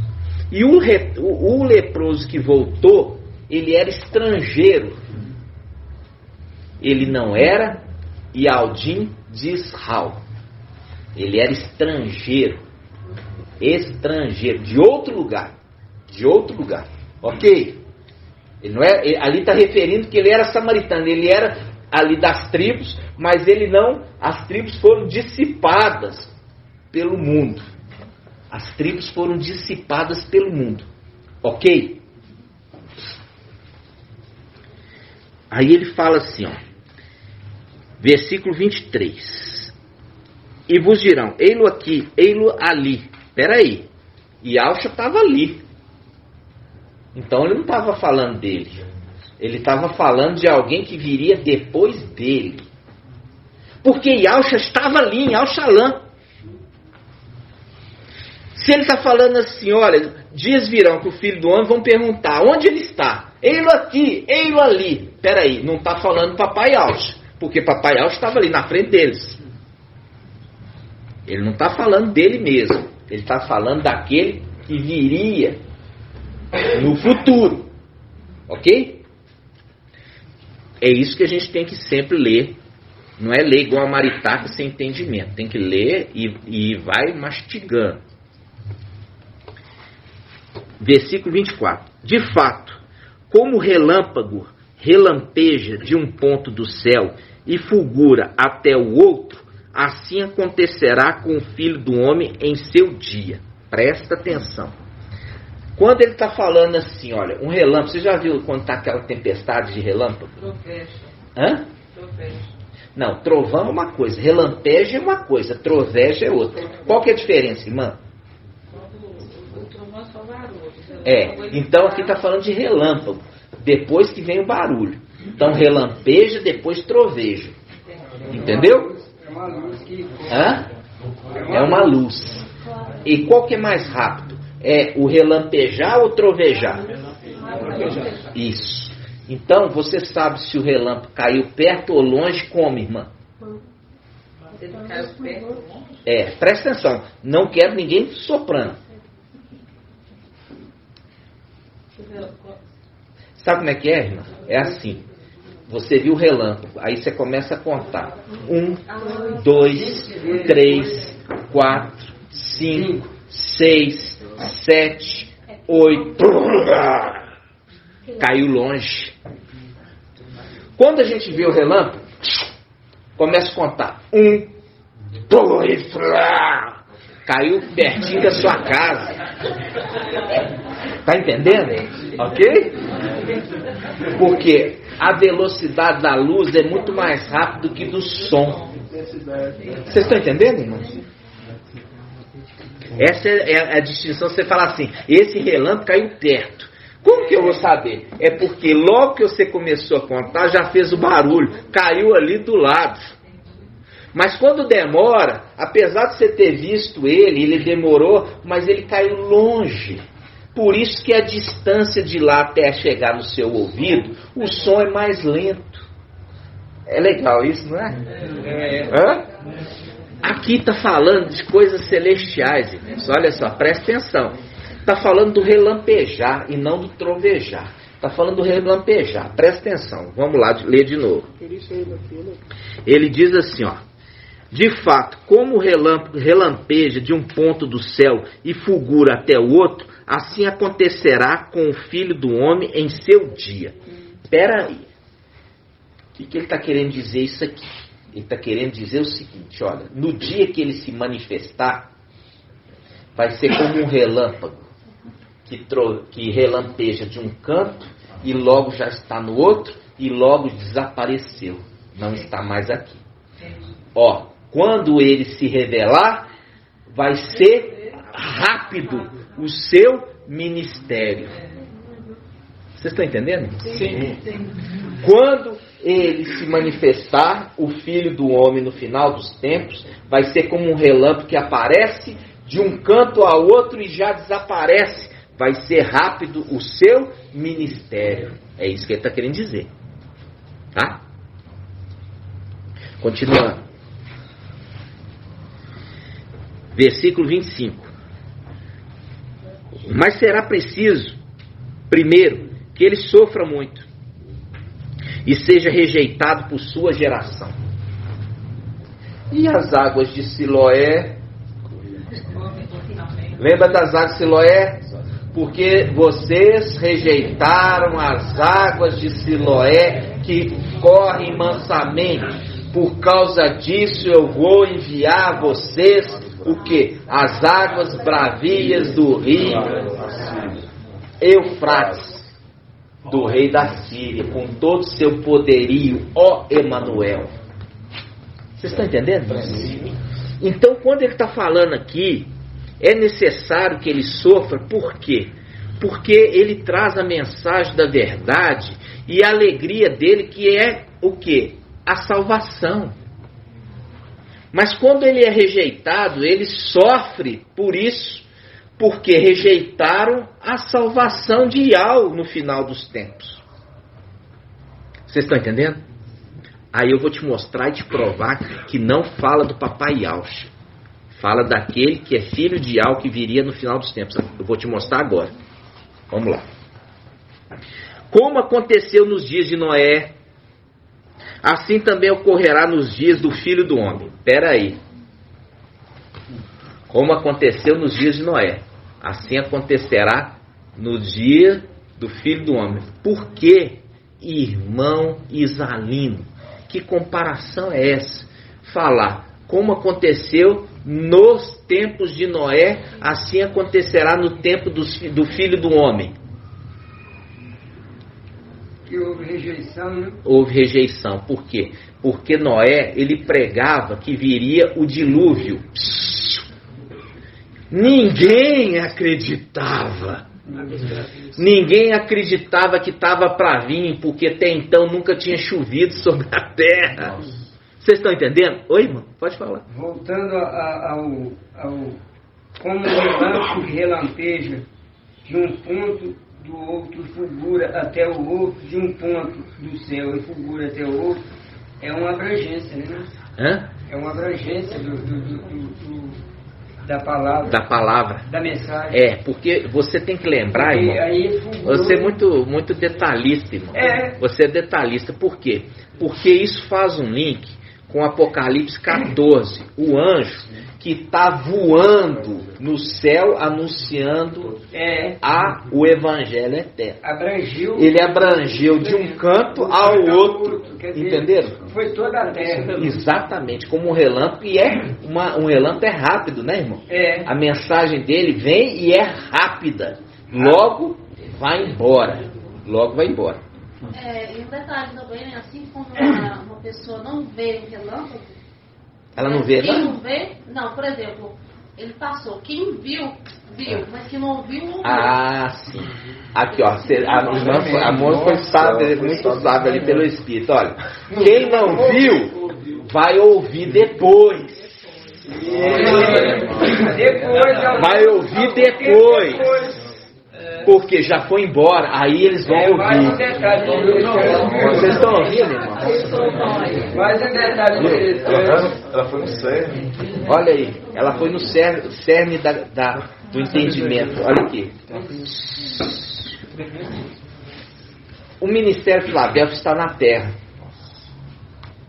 E o leproso que voltou, ele era estrangeiro. Ele não era Yaldim de Israel. Ele era estrangeiro. Estrangeiro, de outro lugar. Ok? Ele não é, ali está referindo que ele era samaritano. Ele era ali das tribos, mas as tribos foram dissipadas pelo mundo. As tribos foram dissipadas pelo mundo. Ok? Aí ele fala assim, ó, versículo 23. E vos dirão: ei-lo aqui, ei-lo ali. Espera aí. Yahshua estava ali. Então ele não estava falando dele. Ele estava falando de alguém que viria depois dele. Porque Yahshua estava ali em Al-Shalom. Se ele está falando assim, olha, dias virão que o Filho do Homem vão perguntar: onde ele está? Ei-lo aqui, ei-lo ali. Espera aí, não está falando papai Yahshua. Porque papai Yahshua estava ali na frente deles. Ele não está falando dele mesmo. Ele está falando daquele que viria no futuro. Ok? É isso que a gente tem que sempre ler. Não é ler igual a maritaca sem entendimento. Tem que ler e vai mastigando. Versículo 24. De fato, como o relâmpago relampeja de um ponto do céu e fulgura até o outro, assim acontecerá com o Filho do Homem em seu dia. Presta atenção. Quando ele está falando assim, olha, um relâmpago, você já viu quando está aquela tempestade de relâmpago? Troveja. Hã? Troveja. Não, trovão é uma coisa, relampeja é uma coisa, troveja é outra. Qual que é a diferença, irmã? O trovão é só barulho. Então aqui está falando de relâmpago, depois que vem o barulho. Então relampeja, depois troveja. Entendeu? É uma luz que... Hã? É uma luz. E qual que é mais rápido? É o relampejar ou trovejar? Isso. Então você sabe se o relâmpago caiu perto ou longe, como, irmã? Ele caiu perto. Presta atenção. Não quero ninguém soprando. Sabe como é que é, irmã? É assim. Você viu o relâmpago, aí você começa a contar. 1, 2, 3, 4, 5, 6, 7, 8. Caiu longe. Quando a gente vê o relâmpago, começa a contar. 1, 2, caiu pertinho da sua casa. Tá entendendo? Ok? Porque a velocidade da luz é muito mais rápida do que do som. Vocês estão entendendo, irmãos? Essa é a distinção. Você fala assim, esse relâmpago caiu perto. Como que eu vou saber? É porque logo que você começou a contar, já fez o barulho. Caiu ali do lado. Mas quando demora, apesar de você ter visto ele demorou, mas ele caiu longe. Por isso que a distância de lá até chegar no seu ouvido, o som é mais lento. É legal isso, não é? Hã? Aqui está falando de coisas celestiais, irmãos. Olha só, presta atenção. Está falando do relampejar e não do trovejar. Está falando do relampejar. Presta atenção. Vamos lá ler de novo. Ele diz assim, ó. De fato, como o relâmpago relampeja de um ponto do céu e fulgura até o outro, assim acontecerá com o Filho do Homem em seu dia. Espera aí. O que ele está querendo dizer isso aqui? Ele está querendo dizer o seguinte, olha, no dia que ele se manifestar, vai ser como um relâmpago que relampeja de um canto e logo já está no outro e logo desapareceu. Não está mais aqui. Ó, quando ele se revelar, vai ser rápido o seu ministério. Vocês estão entendendo? Sim. Quando ele se manifestar, o Filho do Homem no final dos tempos, vai ser como um relâmpago que aparece de um canto ao outro e já desaparece. Vai ser rápido o seu ministério. É isso que ele está querendo dizer. Tá? Continuando. Versículo 25. Mas será preciso, primeiro, que ele sofra muito e seja rejeitado por sua geração. E as águas de Siloé? Lembra das águas de Siloé? Porque vocês rejeitaram as águas de Siloé que correm mansamente. Por causa disso eu vou enviar a vocês o que? As águas bravias do rio Eufrates, do rei da Síria, com todo o seu poderio, ó Emanuel. Vocês estão entendendo? Então, quando ele está falando aqui, é necessário que ele sofra, por quê? Porque ele traz a mensagem da verdade e a alegria dele, que é o quê? A salvação. Mas quando ele é rejeitado, ele sofre por isso, porque rejeitaram a salvação de Yahweh no final dos tempos. Vocês estão entendendo? Aí eu vou te mostrar e te provar que não fala do papai Yahweh. Fala daquele que é filho de Yahweh que viria no final dos tempos. Eu vou te mostrar agora. Vamos lá. Como aconteceu nos dias de Noé, assim também ocorrerá nos dias do Filho do Homem. Espera aí. Como aconteceu nos dias de Noé, assim acontecerá no dia do Filho do Homem. Por que irmão Isalino, que comparação é essa? Falar como aconteceu nos tempos de Noé, assim acontecerá no tempo do Filho do Homem. Que houve rejeição, né? Houve rejeição. Por quê? Porque Noé, ele pregava que viria o dilúvio. Ninguém acreditava. Ninguém acreditava que estava para vir, porque até então nunca tinha chovido sobre a terra. Vocês estão entendendo? Oi, irmão, pode falar. Voltando ao como o relâmpago que relampeja de um ponto do outro, fulgura até o outro, de um ponto do céu e fulgura até o outro, é uma abrangência, né? Hã? É uma abrangência da palavra. Da palavra. Da mensagem. É, porque você tem que lembrar, Porque irmão. aí fulgurou. Você é muito detalhista, irmão. É. Você é detalhista. Por quê? Porque isso faz um link com Apocalipse 14. O anjo que está voando no céu anunciando o evangelho eterno. Abrangiu. Ele abrangeu de um canto ao outro. Quer dizer, Entenderam? foi toda a terra. Exatamente, como um relâmpago. E um relâmpago é rápido, né, irmão? É. A mensagem dele vem e é rápida. Logo vai embora. Logo vai embora. E um detalhe também, né? Assim como uma pessoa não vê o relâmpago, Ela não vê, quem não? não vê, não, por exemplo, ele passou. Quem viu, mas quem não viu, não viu. Ah, sim. Aqui, ó. A moça foi sábia, muito sábia ali pelo Espírito. Olha, quem não viu, vai ouvir depois. Vai ouvir depois. Porque já foi embora, aí eles vão ouvir. Vocês estão ouvindo, irmão? Mais um detalhe. Ela foi no cerne. Olha aí, ela foi no cerne do entendimento. Olha aqui. O Ministério Filadélfia está na terra.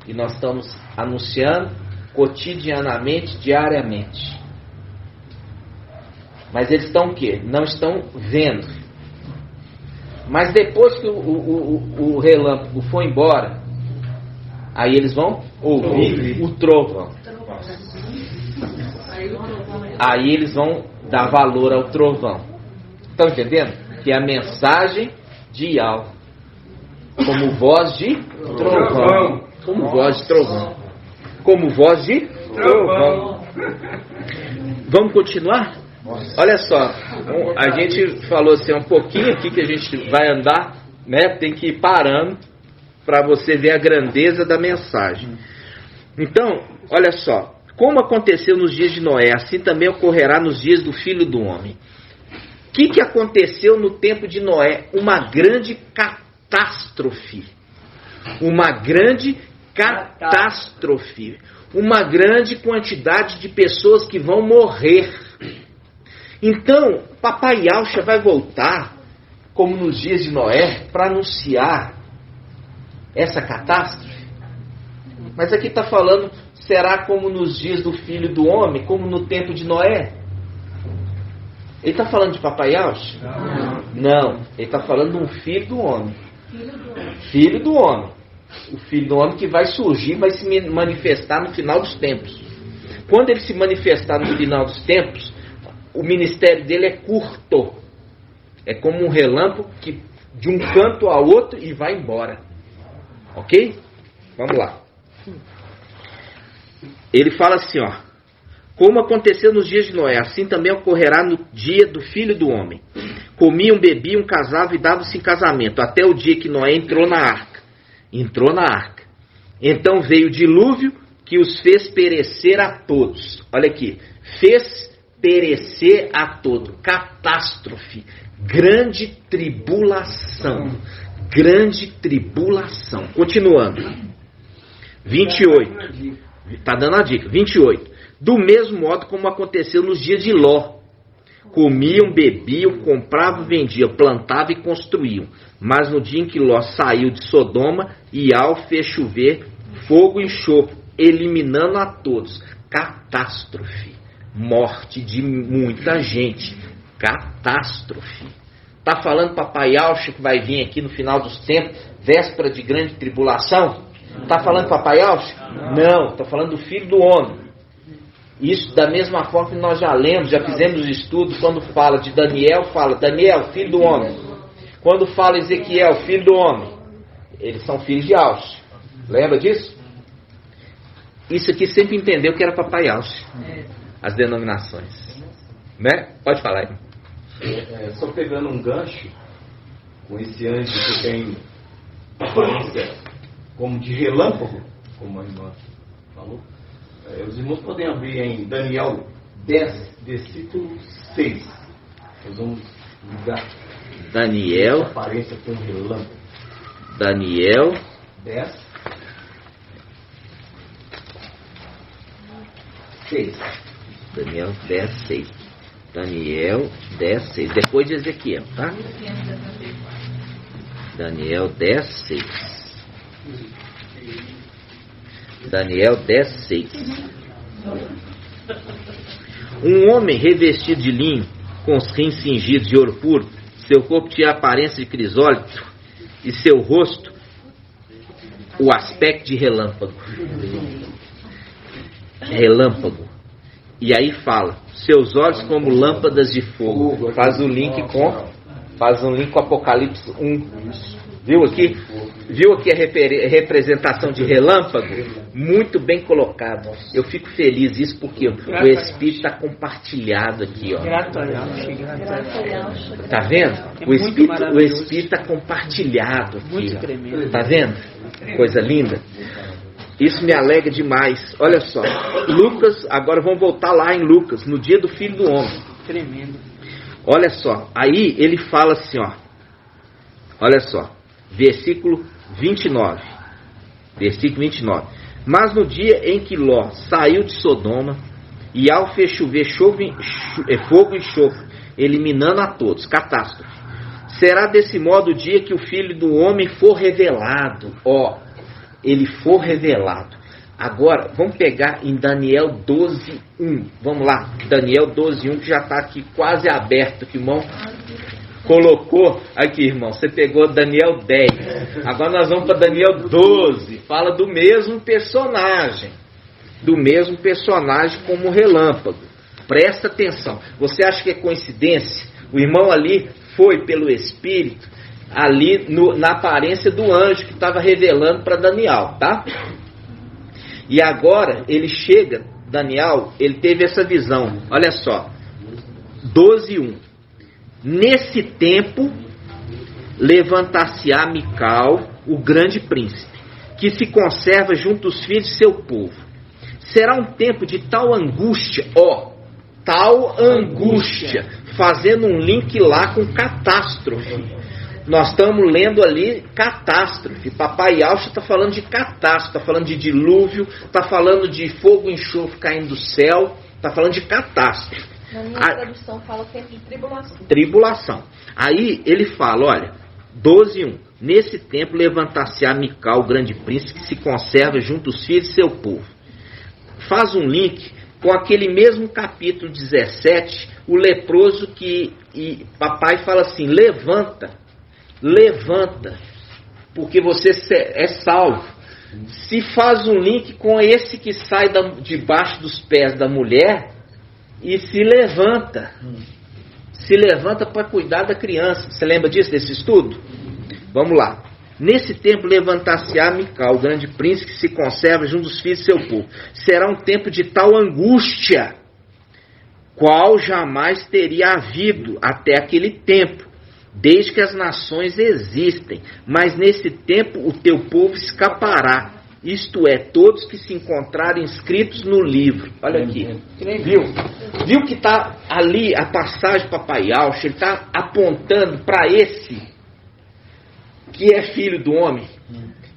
E nós estamos anunciando cotidianamente, diariamente. Mas eles estão o quê? Não estão vendo. Mas depois que o relâmpago foi embora, aí eles vão ouvir o trovão. Aí eles vão dar valor ao trovão. Estão entendendo? Que é a mensagem de algo. Como voz de trovão. Como voz de trovão. Como voz de trovão. Vamos continuar? Olha só, a gente falou assim, um pouquinho aqui que a gente vai andar, né? Tem que ir parando para você ver a grandeza da mensagem. Então, olha só, como aconteceu nos dias de Noé, assim também ocorrerá nos dias do Filho do Homem. O que aconteceu no tempo de Noé? Uma grande catástrofe. Uma grande catástrofe. Uma grande quantidade de pessoas que vão morrer. Então, Papai Yahshua vai voltar, como nos dias de Noé, para anunciar essa catástrofe. Mas aqui está falando, será como nos dias do Filho do Homem, como no tempo de Noé? Ele está falando de Papai Yahshua? Não, ele está falando de um Filho do Homem. Filho do Homem. O Filho do Homem que vai surgir, vai se manifestar no final dos tempos. Quando ele se manifestar no final dos tempos, o ministério dele é curto. É como um relâmpago que de um canto ao outro e vai embora. Ok? Vamos lá. Ele fala assim, ó. Como aconteceu nos dias de Noé, assim também ocorrerá no dia do Filho do Homem. Comiam, bebiam, casavam e davam-se em casamento, até o dia que Noé entrou na arca. Entrou na arca. Então veio o dilúvio que os fez perecer a todos. Olha aqui. Fez perecer a todo. Catástrofe. Grande tribulação. Grande tribulação. Continuando. 28. Está dando a dica. 28. Do mesmo modo como aconteceu nos dias de Ló. Comiam, bebiam, compravam, vendiam, plantavam e construíam. Mas no dia em que Ló saiu de Sodoma, Iau fez chover fogo e enxofre, eliminando a todos. Catástrofe. Morte de muita gente. Catástrofe. Está falando Papai Alcha que vai vir aqui no final dos tempos, véspera de grande tribulação? Está falando Papai Alcha? Não, está falando do Filho do Homem. Isso da mesma forma que nós já lemos, já fizemos estudos, quando fala de Daniel, fala Daniel, filho do homem. Quando fala Ezequiel, filho do homem, eles são filhos de Alcha. Lembra disso? Isso aqui sempre entendeu que era Papai Alcha, as denominações. Né? Pode falar aí. Só pegando um gancho com esse anjo que tem aparência como de relâmpago, como a irmã falou. Os irmãos podem abrir em Daniel 10, versículo 6. Nós vamos ligar Daniel, aparência com relâmpago. Daniel 10, 6. Daniel 10, 6. Daniel 10, 6. Depois de Ezequiel, tá? Daniel 10, 6. Daniel 10, 6. Um homem revestido de linho, com os rins cingidos de ouro puro, seu corpo tinha a aparência de crisólito, e seu rosto o aspecto de relâmpago. Relâmpago. E aí fala, seus olhos como lâmpadas de fogo. Faz um link com Apocalipse 1. Viu aqui? Viu aqui a representação de relâmpago? Muito bem colocado. Eu fico feliz isso porque o Espírito está compartilhado aqui, ó. Tá vendo? O Espírito está compartilhado aqui, ó. Tá vendo? Coisa linda. Isso me alegra demais. Olha só, Lucas, agora vamos voltar lá em Lucas, no dia do Filho do Homem. Tremendo. Olha só, aí ele fala assim, ó. Olha só, versículo 29. Versículo 29. Mas no dia em que Ló saiu de Sodoma, e ao fez chover fogo e enxofre, eliminando a todos, catástrofe. Será desse modo o dia que o Filho do Homem for revelado. Ó, ele for revelado. Agora, vamos pegar em Daniel 12:1. Vamos lá, Daniel 12:1, que já está aqui quase aberto, que o irmão colocou. Aqui, irmão, você pegou Daniel 10. Agora nós vamos para Daniel 12. Fala do mesmo personagem. Do mesmo personagem como relâmpago. Presta atenção. Você acha que é coincidência? O irmão ali foi pelo Espírito, ali na aparência do anjo que estava revelando para Daniel, tá? E agora ele chega, Daniel, ele teve essa visão. Olha só, 12:1. Nesse tempo levantar-se-á Mical, o grande príncipe, que se conserva junto aos filhos de seu povo. Será um tempo de tal angústia, tal angústia, fazendo um link lá com catástrofe. Nós estamos lendo ali catástrofe. Papai Alcha está falando de catástrofe, está falando de dilúvio, está falando de fogo e enxofre caindo do céu, está falando de catástrofe. Na minha tradução fala que é de tribulação. Tribulação. Aí ele fala, olha, 12:1. Nesse tempo levantar-se-á Mical, o grande príncipe, que se conserva junto aos filhos de seu povo. Faz um link com aquele mesmo capítulo 17, o leproso que papai fala assim, levanta, porque você é salvo. Se faz um link com esse que sai debaixo dos pés da mulher e se levanta para cuidar da criança. Você lembra disso, desse estudo? Vamos lá. Nesse tempo levantar-se-á Mical, o grande príncipe que se conserva junto aos filhos de seu povo. Será um tempo de tal angústia, qual jamais teria havido até aquele tempo, desde que as nações existem. Mas nesse tempo o teu povo escapará, isto é, todos que se encontrarem inscritos no livro. Olha aqui, viu que está ali a passagem Papai Alcha, ele está apontando para esse que é filho do homem,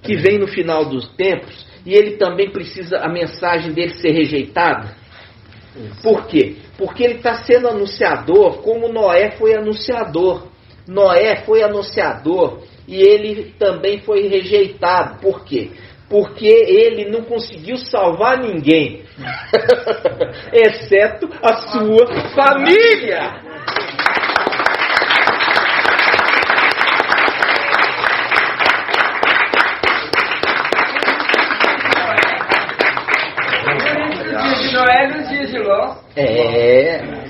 que vem no final dos tempos, e ele também precisa a mensagem dele ser rejeitada. Por quê? Porque ele está sendo anunciador, como Noé foi anunciador. Noé foi anunciador e ele também foi rejeitado. Por quê? Porque ele não conseguiu salvar ninguém, exceto a sua família. Ló.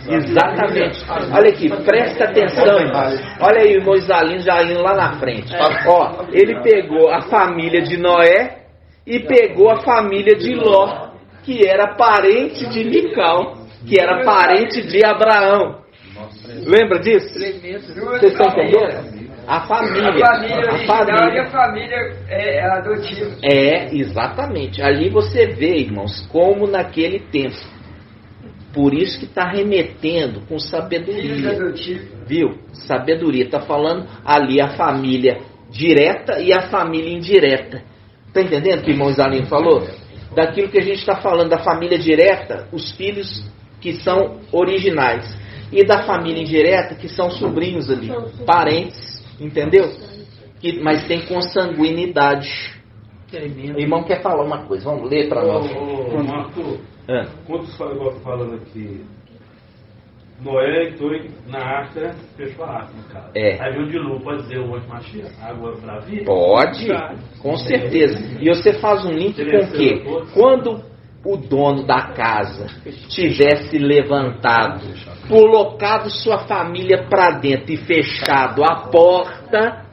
Exatamente. Olha aqui, presta atenção, irmãos. Olha aí o irmão Isalino já indo lá na frente. Ó, ele pegou a família de Noé e pegou a família de Ló, que era parente de Mical, que era parente de Abraão. Lembra disso? Vocês estão entendendo? A família original e a família adotiva. Exatamente. Ali você vê, irmãos, como naquele tempo. Por isso que está remetendo com sabedoria. Viu? Sabedoria. Está falando ali a família direta e a família indireta. Está entendendo o que o irmão Isalino falou? Daquilo que a gente está falando da família direta, os filhos que são originais. E da família indireta, que são sobrinhos ali, parentes. Entendeu? Mas tem consanguinidade. O irmão quer falar uma coisa. Vamos ler para nós. Marco, quando você falando aqui, Noé entrou na arca, fechou a arca, no caso. Aí veio de dilúvio, pode dizer o outro machia, água para a vida? Pode, com certeza. E você faz um link com o quê? Quando o dono da casa tivesse levantado, colocado sua família para dentro e fechado a porta,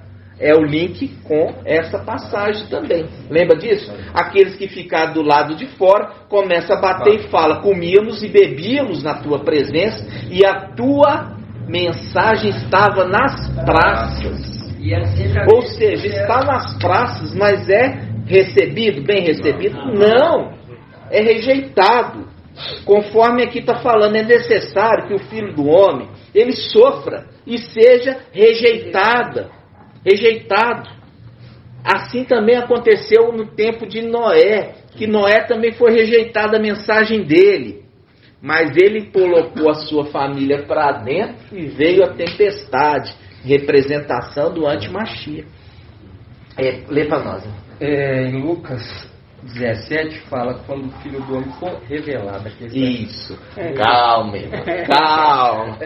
é o link com essa passagem também. Lembra disso? Aqueles que ficaram do lado de fora começam a bater e falam: comíamos e bebíamos na tua presença e a tua mensagem estava nas praças. Ou seja, está nas praças, mas é recebido, bem recebido? Não, é rejeitado. Conforme aqui está falando, é necessário que o Filho do Homem, ele sofra e seja rejeitado. Assim também aconteceu no tempo de Noé, que Noé também foi rejeitado a mensagem dele. Mas ele colocou a sua família para dentro e veio a tempestade, representação do anti-Machia. Lê para nós. Em Lucas 17 fala quando o Filho do Homem for revelado. Isso. Calma, irmão.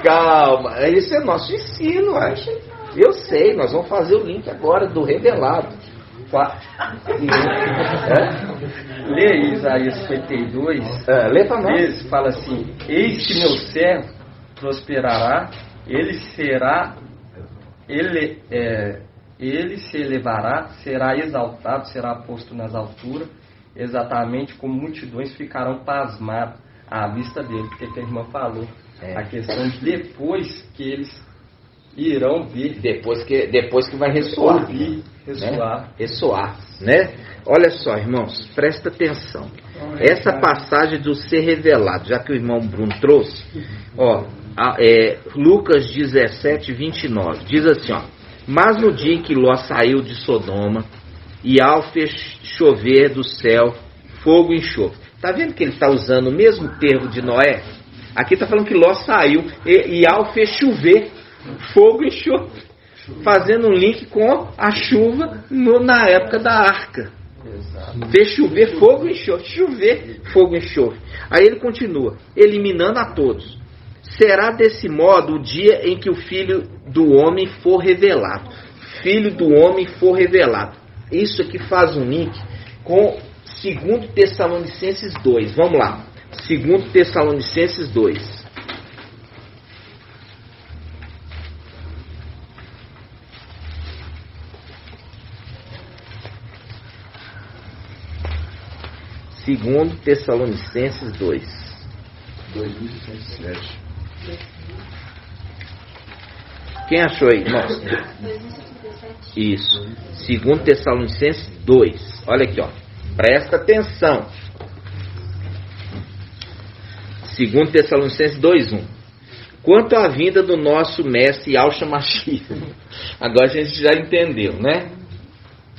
Calma. Esse é nosso ensino, acho. Eu sei, nós vamos fazer o link agora do revelado. Lê Isaías 52. Lê para nós. Fala assim: eis que meu servo prosperará, ele se elevará, será exaltado, será posto nas alturas, exatamente como multidões ficarão pasmadas à vista dele, porque a irmã falou a questão de depois que eles irão ver, depois que vai ressoar, ouvir, ressoar, né? Olha só, irmãos, presta atenção. Essa passagem do ser revelado, já que o irmão Bruno trouxe, Lucas 17, 29, diz assim, mas no dia em que Ló saiu de Sodoma, e ao fez chover do céu fogo e enxofre. Está vendo que ele está usando o mesmo termo de Noé? Aqui está falando que Ló saiu e ao fez chover fogo e enxofre, fazendo um link com a chuva na época da arca. Fez chover fogo e enxofre. Chover fogo e enxofre. Aí ele continua, eliminando a todos. Será desse modo o dia em que o Filho do Homem for revelado. Filho do Homem for revelado. Isso aqui faz um link com 2 Tessalonicenses 2. Vamos lá. 2 Tessalonicenses 2. Segundo Tessalonicenses 2. 2107. Quem achou aí? Mostra. Isso. 2 Tessalonicenses 2. Olha aqui, presta atenção. 2 Tessalonicenses 2:1. Quanto à vinda do nosso mestre Yahshua Mashiach. Agora a gente já entendeu, né?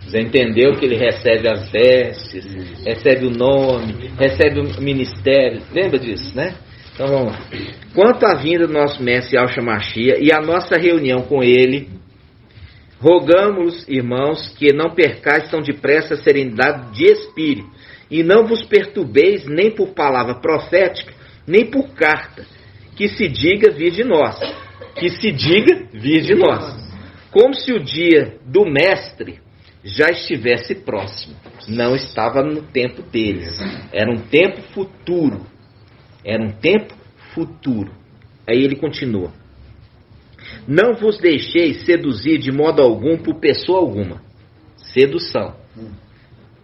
Já entendeu que ele recebe as vestes, recebe o nome, recebe o ministério. Lembra disso, né? Então vamos lá. Quanto à vinda do nosso mestre Yahshua Mashiach e a nossa reunião com ele, rogamos, irmãos, que não percais tão depressa a serenidade de espírito, e não vos perturbeis nem por palavra profética, nem por carta, que se diga vir de nós. Que se diga vir de nós. Como se o dia do mestre já estivesse próximo. Não estava no tempo deles. Era um tempo futuro. Era um tempo futuro. Aí ele continua: não vos deixeis seduzir de modo algum por pessoa alguma. Sedução.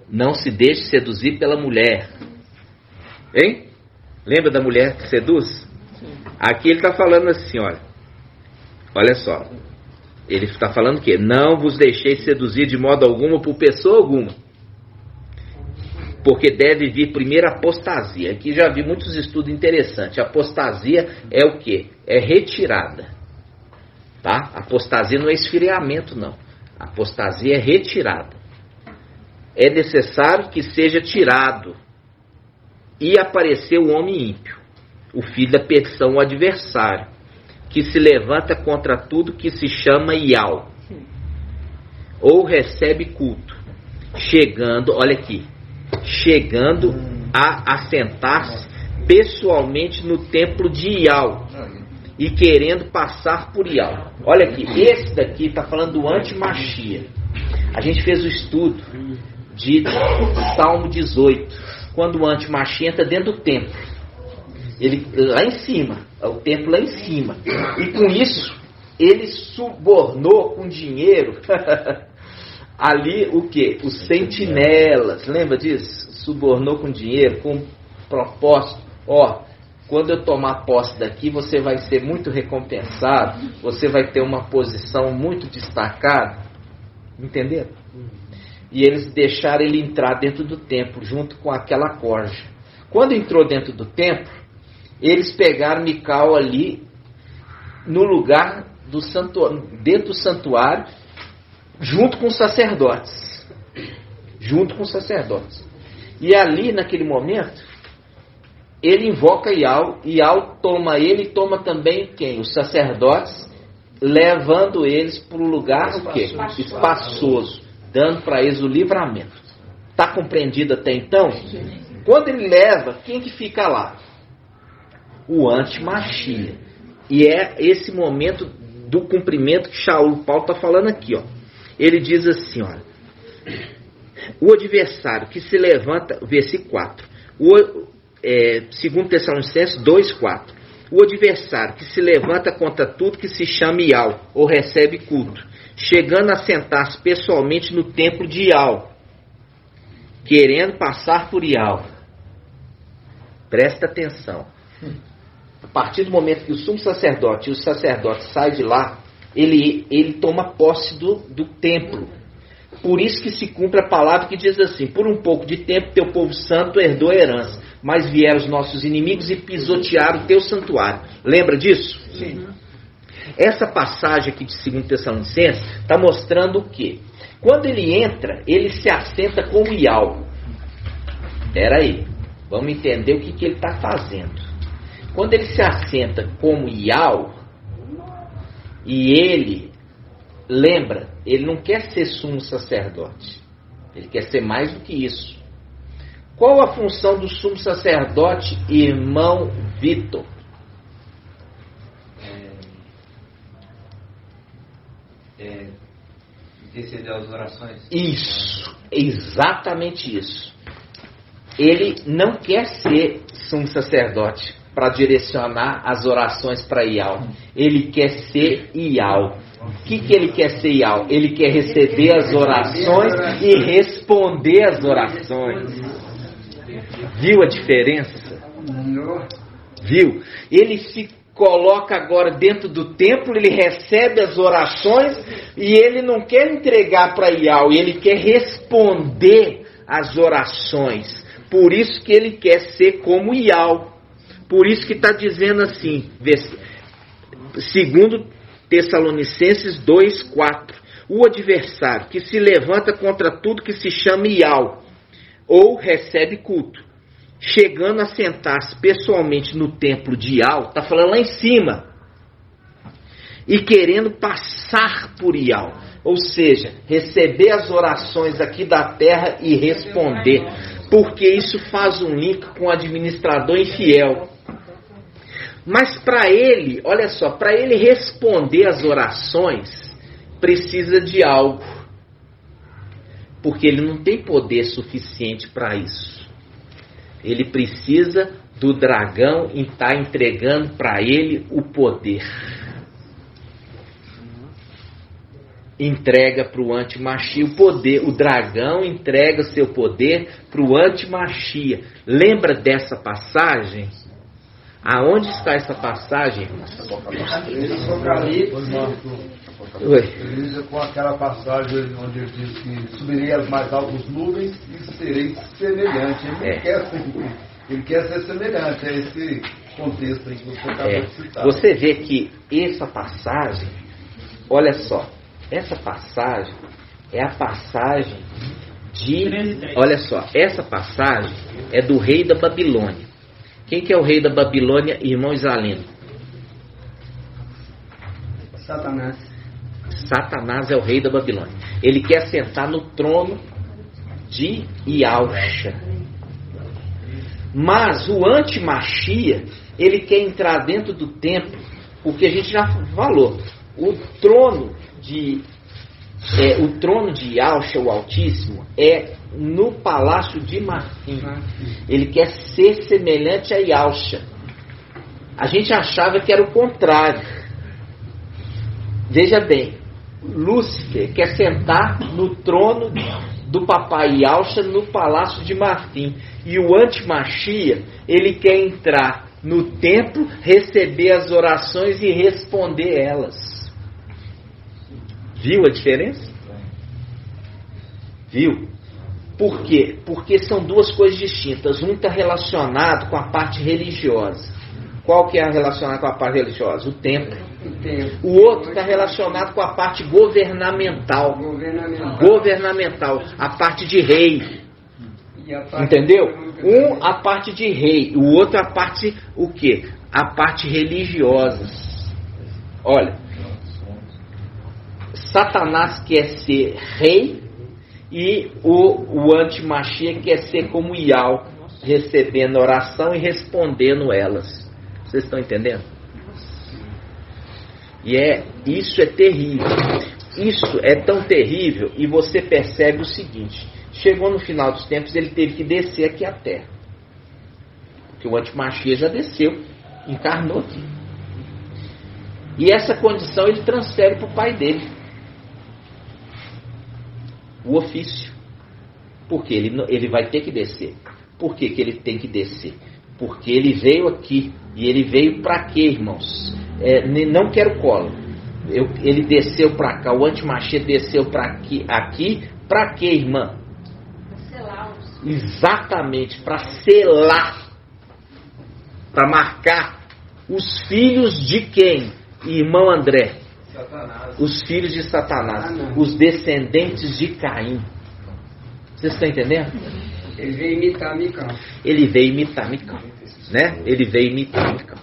Não se deixe seduzir pela mulher. Hein? Lembra da mulher que seduz? Aqui ele está falando assim, olha só. Ele está falando o quê? Não vos deixeis seduzir de modo algum por pessoa alguma. Porque deve vir primeiro a apostasia. Aqui já vi muitos estudos interessantes. A apostasia é o quê? É retirada. Tá? Apostasia não é esfriamento, não. A apostasia é retirada. É necessário que seja tirado e aparecer o homem ímpio, o filho da perdição, o adversário, que se levanta contra tudo que se chama Ial, ou recebe culto, chegando a assentar-se pessoalmente no templo de Ial e querendo passar por Ial. Olha aqui, esse daqui está falando do anti-Machia. A gente fez o estudo de Salmo 18, quando o anti-Machia entra dentro do templo. Ele lá em cima, o templo lá em cima. E com isso, ele subornou com dinheiro ali o quê? Os sentinelas. Lembra disso? Subornou com dinheiro, com propósito. Quando eu tomar posse daqui, você vai ser muito recompensado. Você vai ter uma posição muito destacada. Entenderam? E eles deixaram ele entrar dentro do templo, junto com aquela corja. Quando entrou dentro do templo, eles pegaram Mical ali, no lugar do santuário, dentro do santuário, junto com os sacerdotes. E ali, naquele momento, ele invoca Ial, Ial toma ele e toma também quem? Os sacerdotes, levando eles para um lugar o quê? Espaçoso, dando para eles o livramento. Está compreendido até então? Quando ele leva, quem que fica lá? O anti-Machia. E é esse momento do cumprimento que Paulo está falando aqui. Ele diz assim, o adversário que se levanta, versículo 4, 2 Tessalonicenses 2,4, o adversário que se levanta contra tudo que se chama Ial, ou recebe culto, chegando a sentar-se pessoalmente no templo de Ial, querendo passar por Ial. Presta atenção. A partir do momento que o sumo sacerdote e o sacerdote saem de lá, ele toma posse do templo. Por isso que se cumpre a palavra que diz assim: por um pouco de tempo teu povo santo herdou a herança, mas vieram os nossos inimigos e pisotearam o teu santuário. Lembra disso? Sim. Essa passagem aqui de 2 Tessalonicenses está mostrando o quê? Quando ele entra, ele se assenta como Ial. Espera aí, vamos entender o que ele está fazendo. Quando ele se assenta como Ial, e ele, lembra, ele não quer ser sumo sacerdote, ele quer ser mais do que isso. Qual a função do sumo sacerdote, irmão Vitor? Interceder as orações? Isso, exatamente isso. Ele não quer ser sumo sacerdote para direcionar as orações para Ial. Ele quer ser Ial. O que ele quer ser Ial? Ele quer receber as orações e responder as orações. Viu a diferença? Viu? Ele se coloca agora dentro do templo, ele recebe as orações e ele não quer entregar para Ial, ele quer responder as orações. Por isso que ele quer ser como Ial. Por isso que está dizendo assim, 2 Tessalonicenses 2,4. O adversário que se levanta contra tudo que se chama Ial, ou recebe culto, chegando a sentar-se pessoalmente no templo de Ial, está falando lá em cima, e querendo passar por Ial, ou seja, receber as orações aqui da terra e responder, porque isso faz um link com o administrador infiel. Mas para ele, olha só, para ele responder as orações, precisa de algo, porque ele não tem poder suficiente para isso. Ele precisa do dragão e está entregando para ele o poder. Entrega para o antimachia o poder. O dragão entrega seu poder para o antimachia. Lembra dessa passagem? Aonde está essa passagem? Elisa com aquela passagem onde ele diz que subirei às mais altas nuvens e serei semelhante. Ele quer ser semelhante a esse contexto aí que você acabou de citar. Você vê que essa passagem, olha só, essa passagem é a passagem de... Olha só, essa passagem é do rei da Babilônia. Quem que é o rei da Babilônia, irmão Isalino? Satanás. Satanás é o rei da Babilônia. Ele quer sentar no trono de Ialcha. Mas o antimachia, ele quer entrar dentro do templo, porque a gente já falou, o trono de Ialcha, o Altíssimo, é no palácio de Marfim. Ele quer ser semelhante a Ialcha. A gente achava que era o contrário. Veja bem, Lúcifer quer sentar no trono do papai Ialcha no palácio de Marfim. E o antimachia, ele quer entrar no templo, receber as orações e responder elas. Viu a diferença? Viu? Por quê? Porque são duas coisas distintas. Um está relacionado com a parte religiosa. Qual que é relacionado com a parte religiosa? O templo. O outro está relacionado com a parte governamental. Governamental. A parte de rei. Entendeu? Um, a parte de rei. O outro, a parte, o quê? A parte religiosa. Olha. Satanás quer ser rei e o antimachia quer ser como Ial, recebendo oração e respondendo elas. Vocês estão entendendo? E isso é terrível. Isso é tão terrível e você percebe o seguinte: chegou no final dos tempos, ele teve que descer aqui à terra. Porque o antimachia já desceu, encarnou aqui. E essa condição ele transfere para o pai dele. O ofício. Porque ele vai ter que descer. Por que ele tem que descer? Porque ele veio aqui. E ele veio para quê, irmãos? Não quero colo. Ele desceu para cá. O antimachia desceu para aqui. Para quê, irmã? Exatamente, para selar. Para marcar os filhos de quem? Irmão André? Satanás. Os filhos de Satanás, os descendentes de Caim. Vocês estão entendendo? Ele veio imitar Mical. Ele veio imitar Mical, né? Ele veio imitar Mical.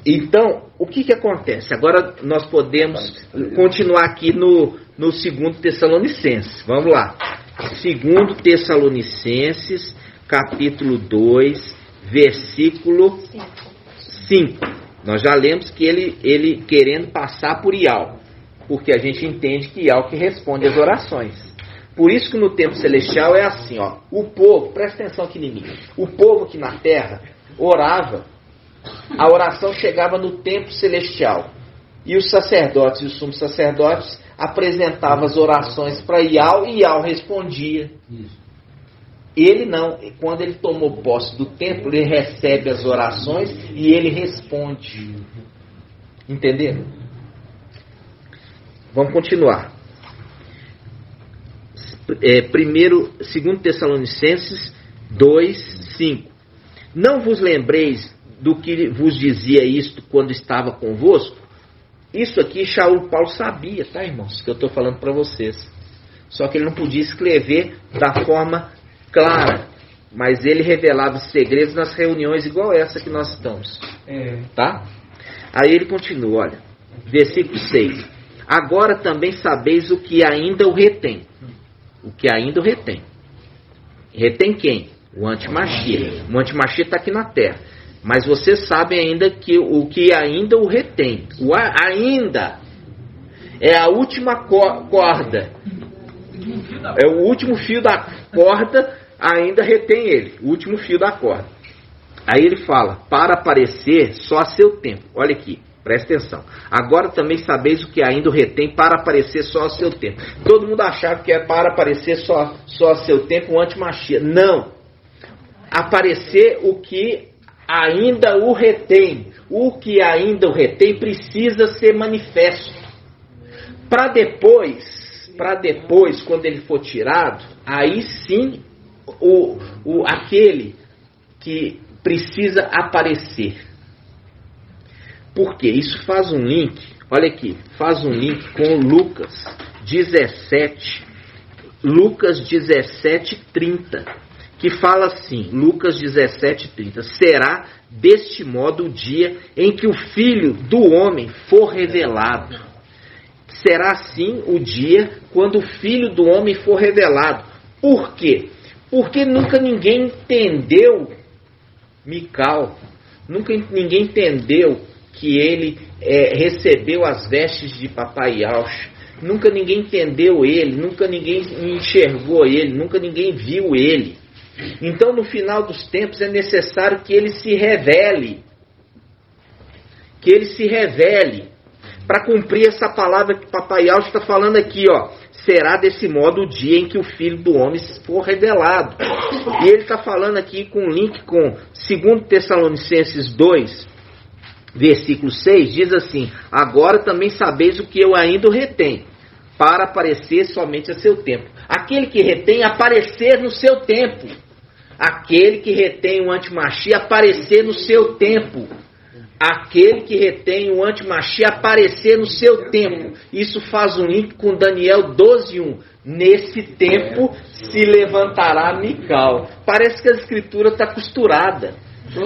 Então, o que acontece? Agora nós podemos continuar aqui no 2 Tessalonicenses. Vamos lá. 2 Tessalonicenses, capítulo 2, versículo 5. Nós já lemos que ele querendo passar por Ial, porque a gente entende que Ial que responde às orações. Por isso que no tempo celestial é assim, ó, o povo, presta atenção aqui em mim, o povo aqui na terra orava, a oração chegava no tempo celestial, e os sacerdotes e os sumos sacerdotes apresentavam as orações para Ial, e Ial respondia. Ele não, quando ele tomou posse do templo, ele recebe as orações e ele responde. Entenderam? Vamos continuar. 2 Tessalonicenses 2, 5. Não vos lembreis do que vos dizia isto quando estava convosco? Isso aqui Paulo sabia, tá, irmãos? Que eu estou falando para vocês. Só que ele não podia escrever da forma clara, mas ele revelava os segredos nas reuniões igual essa que nós estamos. Tá? Aí ele continua, olha, versículo 6. Agora também sabeis o que ainda o retém. O que ainda o retém. Retém quem? O antimachia. O antimachia está aqui na terra. Mas vocês sabem ainda que o que ainda o retém. O ainda é a última corda. É o último fio da corda, ainda retém ele. O último fio da corda. Aí ele fala, para aparecer só a seu tempo. Olha aqui, presta atenção. Agora também sabeis o que ainda o retém para aparecer só a seu tempo. Todo mundo achava que é para aparecer só a seu tempo o antimachia. Não. Aparecer o que ainda o retém. O que ainda o retém precisa ser manifesto. Para depois, quando ele for tirado, aí sim aquele que precisa aparecer. Por quê? Isso faz um link, olha aqui, faz um link com Lucas 17:30, que fala assim, Lucas 17:30, será deste modo o dia em que o Filho do Homem for revelado. Será assim o dia quando o Filho do Homem for revelado. Por quê? Porque nunca ninguém entendeu Mical, nunca ninguém entendeu que ele recebeu as vestes de Papai Yaush, nunca ninguém entendeu ele, nunca ninguém enxergou ele, nunca ninguém viu ele. Então no final dos tempos é necessário que ele se revele, para cumprir essa palavra que Papai Yaush está falando aqui, ó. Será desse modo o dia em que o Filho do Homem for revelado. E ele está falando aqui com um link com 2 Tessalonicenses 2, versículo 6, diz assim, agora também sabeis o que eu ainda retém, para aparecer somente a seu tempo. Aquele que retém, aparecer no seu tempo. Aquele que retém o antimachia, aparecer no seu tempo. Aquele que retém o antimachia, aparecer no seu tempo. Isso faz um link com Daniel 12:1. Nesse tempo se levantará Mical. Parece que a escritura está costurada.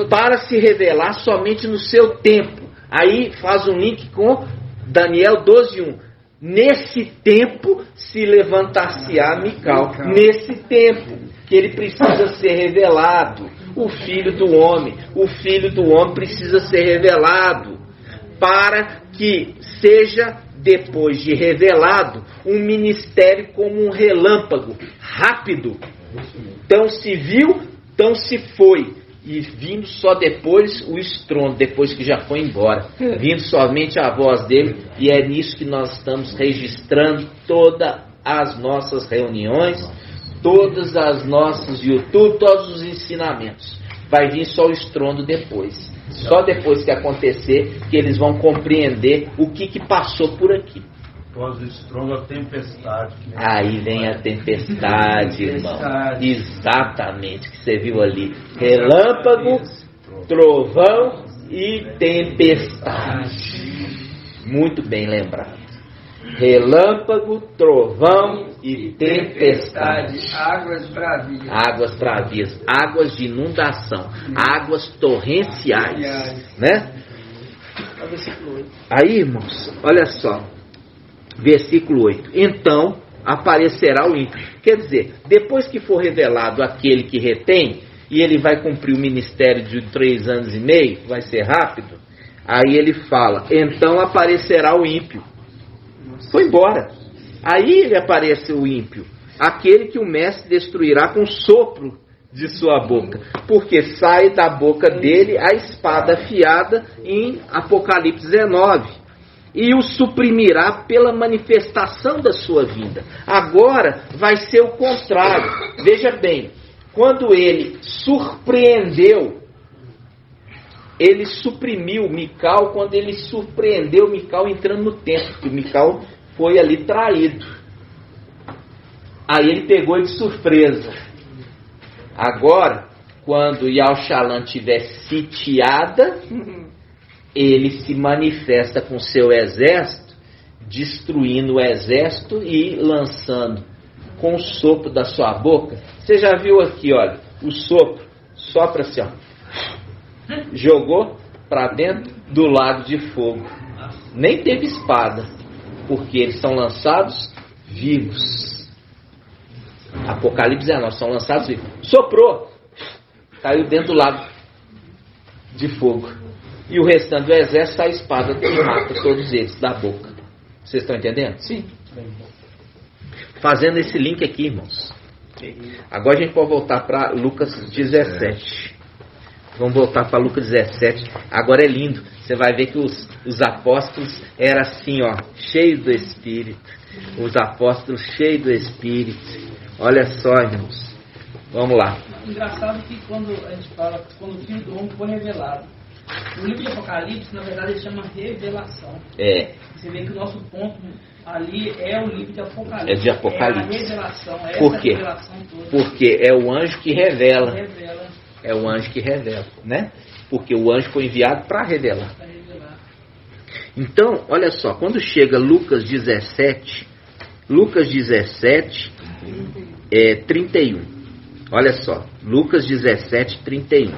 Para se revelar somente no seu tempo. Aí faz um link com Daniel 12:1. Nesse tempo se levantar-se-á Mical. Nesse tempo que ele precisa ser revelado. O Filho do Homem precisa ser revelado para que seja, depois de revelado, um ministério como um relâmpago, rápido. Então se viu, então se foi. E vindo só depois o estrondo, depois que já foi embora. Vindo somente a voz dele, e é nisso que nós estamos registrando todas as nossas reuniões, todas as nossas YouTube, todos os ensinamentos. Vai vir só o estrondo depois. Só depois que acontecer que eles vão compreender o que passou por aqui. Após o estrondo, a tempestade. Aí vem a tempestade, irmão. Exatamente, que você viu ali. Relâmpago, trovão e tempestade. Muito bem lembrado. Relâmpago, trovão e tempestade. Águas bravias. Águas bravias, águas de inundação, águas torrenciais, né? Aí, irmãos, olha só, versículo 8. Então aparecerá o ímpio. Quer dizer, depois que for revelado aquele que retém, e ele vai cumprir o ministério de 3 anos e meio, vai ser rápido, aí ele fala, então aparecerá o ímpio. Foi embora. Aí ele aparece o ímpio, aquele que o mestre destruirá com sopro de sua boca, porque sai da boca dele a espada afiada em Apocalipse 19, e o suprimirá pela manifestação da sua vinda. Agora vai ser o contrário. Veja bem, quando ele surpreendeu, ele suprimiu Mical quando ele surpreendeu Mical entrando no templo, porque Mical foi ali traído. Aí ele pegou de surpresa. Agora, quando Yaushalan estiver sitiada, ele se manifesta com seu exército, destruindo o exército e lançando com o sopro da sua boca. Você já viu aqui, olha, o sopro, sopra assim, ó. Jogou para dentro do lago de fogo. Nem teve espada, porque eles são lançados vivos. Apocalipse 19, são lançados vivos. Soprou, caiu dentro do lago de fogo. E o restante do exército sai a espada e mata todos eles da boca. Vocês estão entendendo? Sim. Fazendo esse link aqui, irmãos. Agora a gente pode voltar para Lucas 17. Vamos voltar para Lucas 17. Agora é lindo. Você vai ver que os apóstolos eram assim, ó, cheios do Espírito. Os apóstolos cheios do Espírito. Olha só, irmãos. Vamos lá. Engraçado que quando a gente fala, quando o Filho do Homem foi revelado, o livro de Apocalipse, na verdade, ele chama revelação. Você vê que o nosso ponto ali é o livro de Apocalipse. É de Apocalipse. É a revelação, é Por essa quê? revelação toda. Porque é o anjo que revela. Revela. É o anjo que revela, né? Porque o anjo foi enviado para revelar. Então, olha só, quando chega Lucas 17, 31. Olha só, Lucas 17, 31.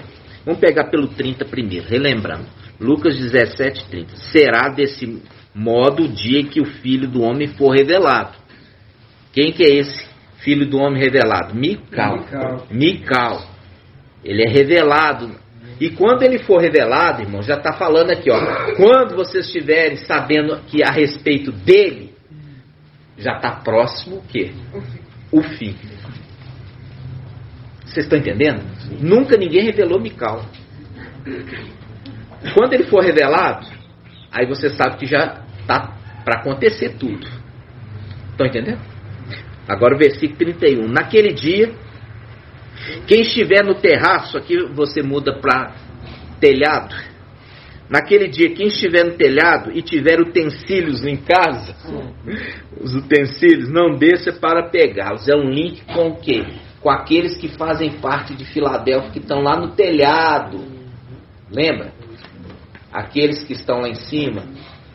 Vamos pegar pelo 30 primeiro, relembrando. Lucas 17, 30. Será desse modo o dia em que o Filho do Homem for revelado. Quem que é esse Filho do Homem revelado? Mical. Ele é revelado. E quando ele for revelado, irmão, já está falando aqui, ó. Quando vocês estiverem sabendo que a respeito dele, já está próximo o quê? O fim. Vocês estão entendendo? Nunca ninguém revelou Mical. Quando ele for revelado, aí você sabe que já está para acontecer tudo. Estão entendendo? Agora o versículo 31. Naquele dia, quem estiver no terraço, aqui você muda para telhado. Naquele dia, quem estiver no telhado e tiver utensílios em casa, os utensílios, não desça para pegá-los. É um link com o quê? Com aqueles que fazem parte de Filadélfia, que estão lá no telhado. Lembra? Aqueles que estão lá em cima.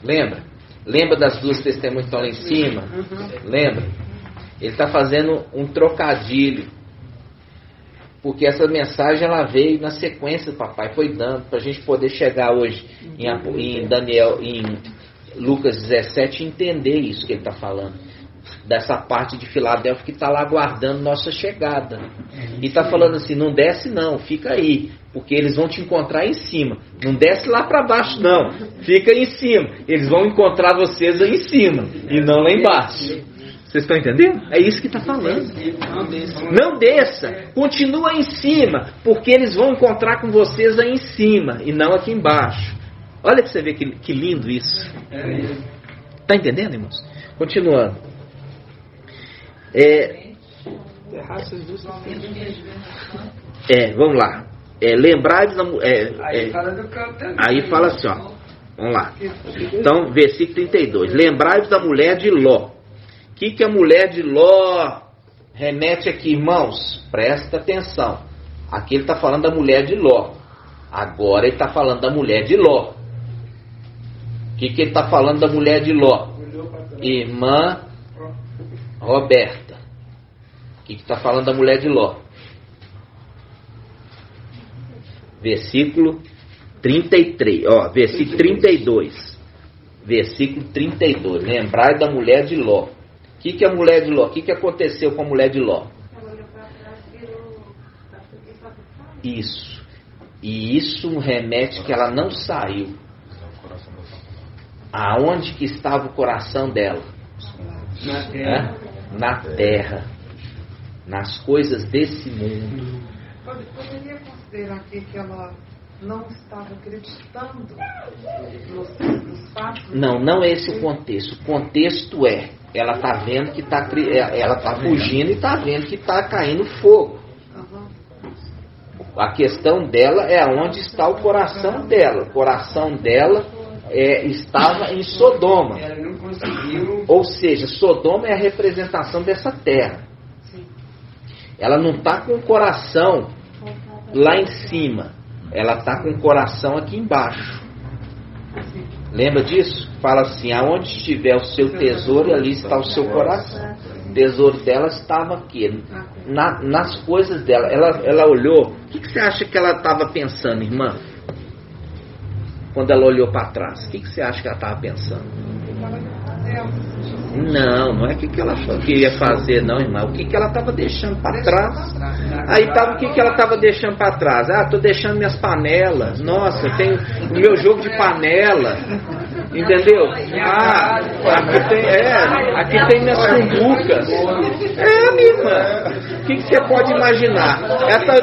Lembra? Lembra das duas testemunhas que estão lá em cima? Lembra? Ele está fazendo um trocadilho. Porque essa mensagem ela veio na sequência, papai foi dando, para a gente poder chegar hoje em Daniel, em Lucas 17 e entender isso que ele está falando. Dessa parte de Filadélfia que está lá aguardando nossa chegada. E está falando assim, não desce não, fica aí, porque eles vão te encontrar em cima. Não desce lá para baixo não, fica aí em cima. Eles vão encontrar vocês aí em cima e não lá embaixo. Vocês estão entendendo? É isso que está falando. Não desça, continua em cima, porque eles vão encontrar com vocês aí em cima e não aqui embaixo. Olha para você ver que lindo isso. Está entendendo, irmãos? Continuando. Vamos lá. Lembrai-vos da aí fala assim, ó. Vamos lá. Então, versículo 32. Lembrai-vos da mulher de Ló. O que a mulher de Ló remete aqui, irmãos? Presta atenção. Aqui ele está falando da mulher de Ló. Agora ele está falando da mulher de Ló. O que ele está falando da mulher de Ló? Irmã Roberta. O que está falando da mulher de Ló? Versículo 33. Versículo 32. Versículo 32. Lembrai da mulher de Ló. O que a mulher de Ló? O que aconteceu com a mulher de Ló? Isso. E isso remete que ela não saiu. Aonde que estava o coração dela? Na terra. Na terra. Nas coisas desse mundo. Poderia considerar que ela não estava acreditando nos fatos? Não é esse o contexto. O contexto é, ela está vendo que ela está fugindo e está vendo que está caindo fogo. A questão dela é aonde está o coração dela. O coração dela estava em Sodoma. Ela não conseguiu. Ou seja, Sodoma é a representação dessa terra. Ela não está com o coração lá em cima. Ela está com o coração aqui embaixo. Lembra disso? Fala assim, aonde estiver o seu tesouro, ali está o seu coração. O tesouro dela estava aqui, nas coisas dela. Ela olhou. O que você acha que ela estava pensando, irmã? Quando ela olhou para trás, o que você acha que ela estava pensando? Não é o que ela queria fazer, não, irmã. O que ela estava deixando para trás? Aí estava o que ela estava deixando para trás? Estou deixando minhas panelas. Nossa, eu tenho o meu jogo de panela. Entendeu? Aqui tem minhas cumbucas. Minha irmã. O que você pode imaginar?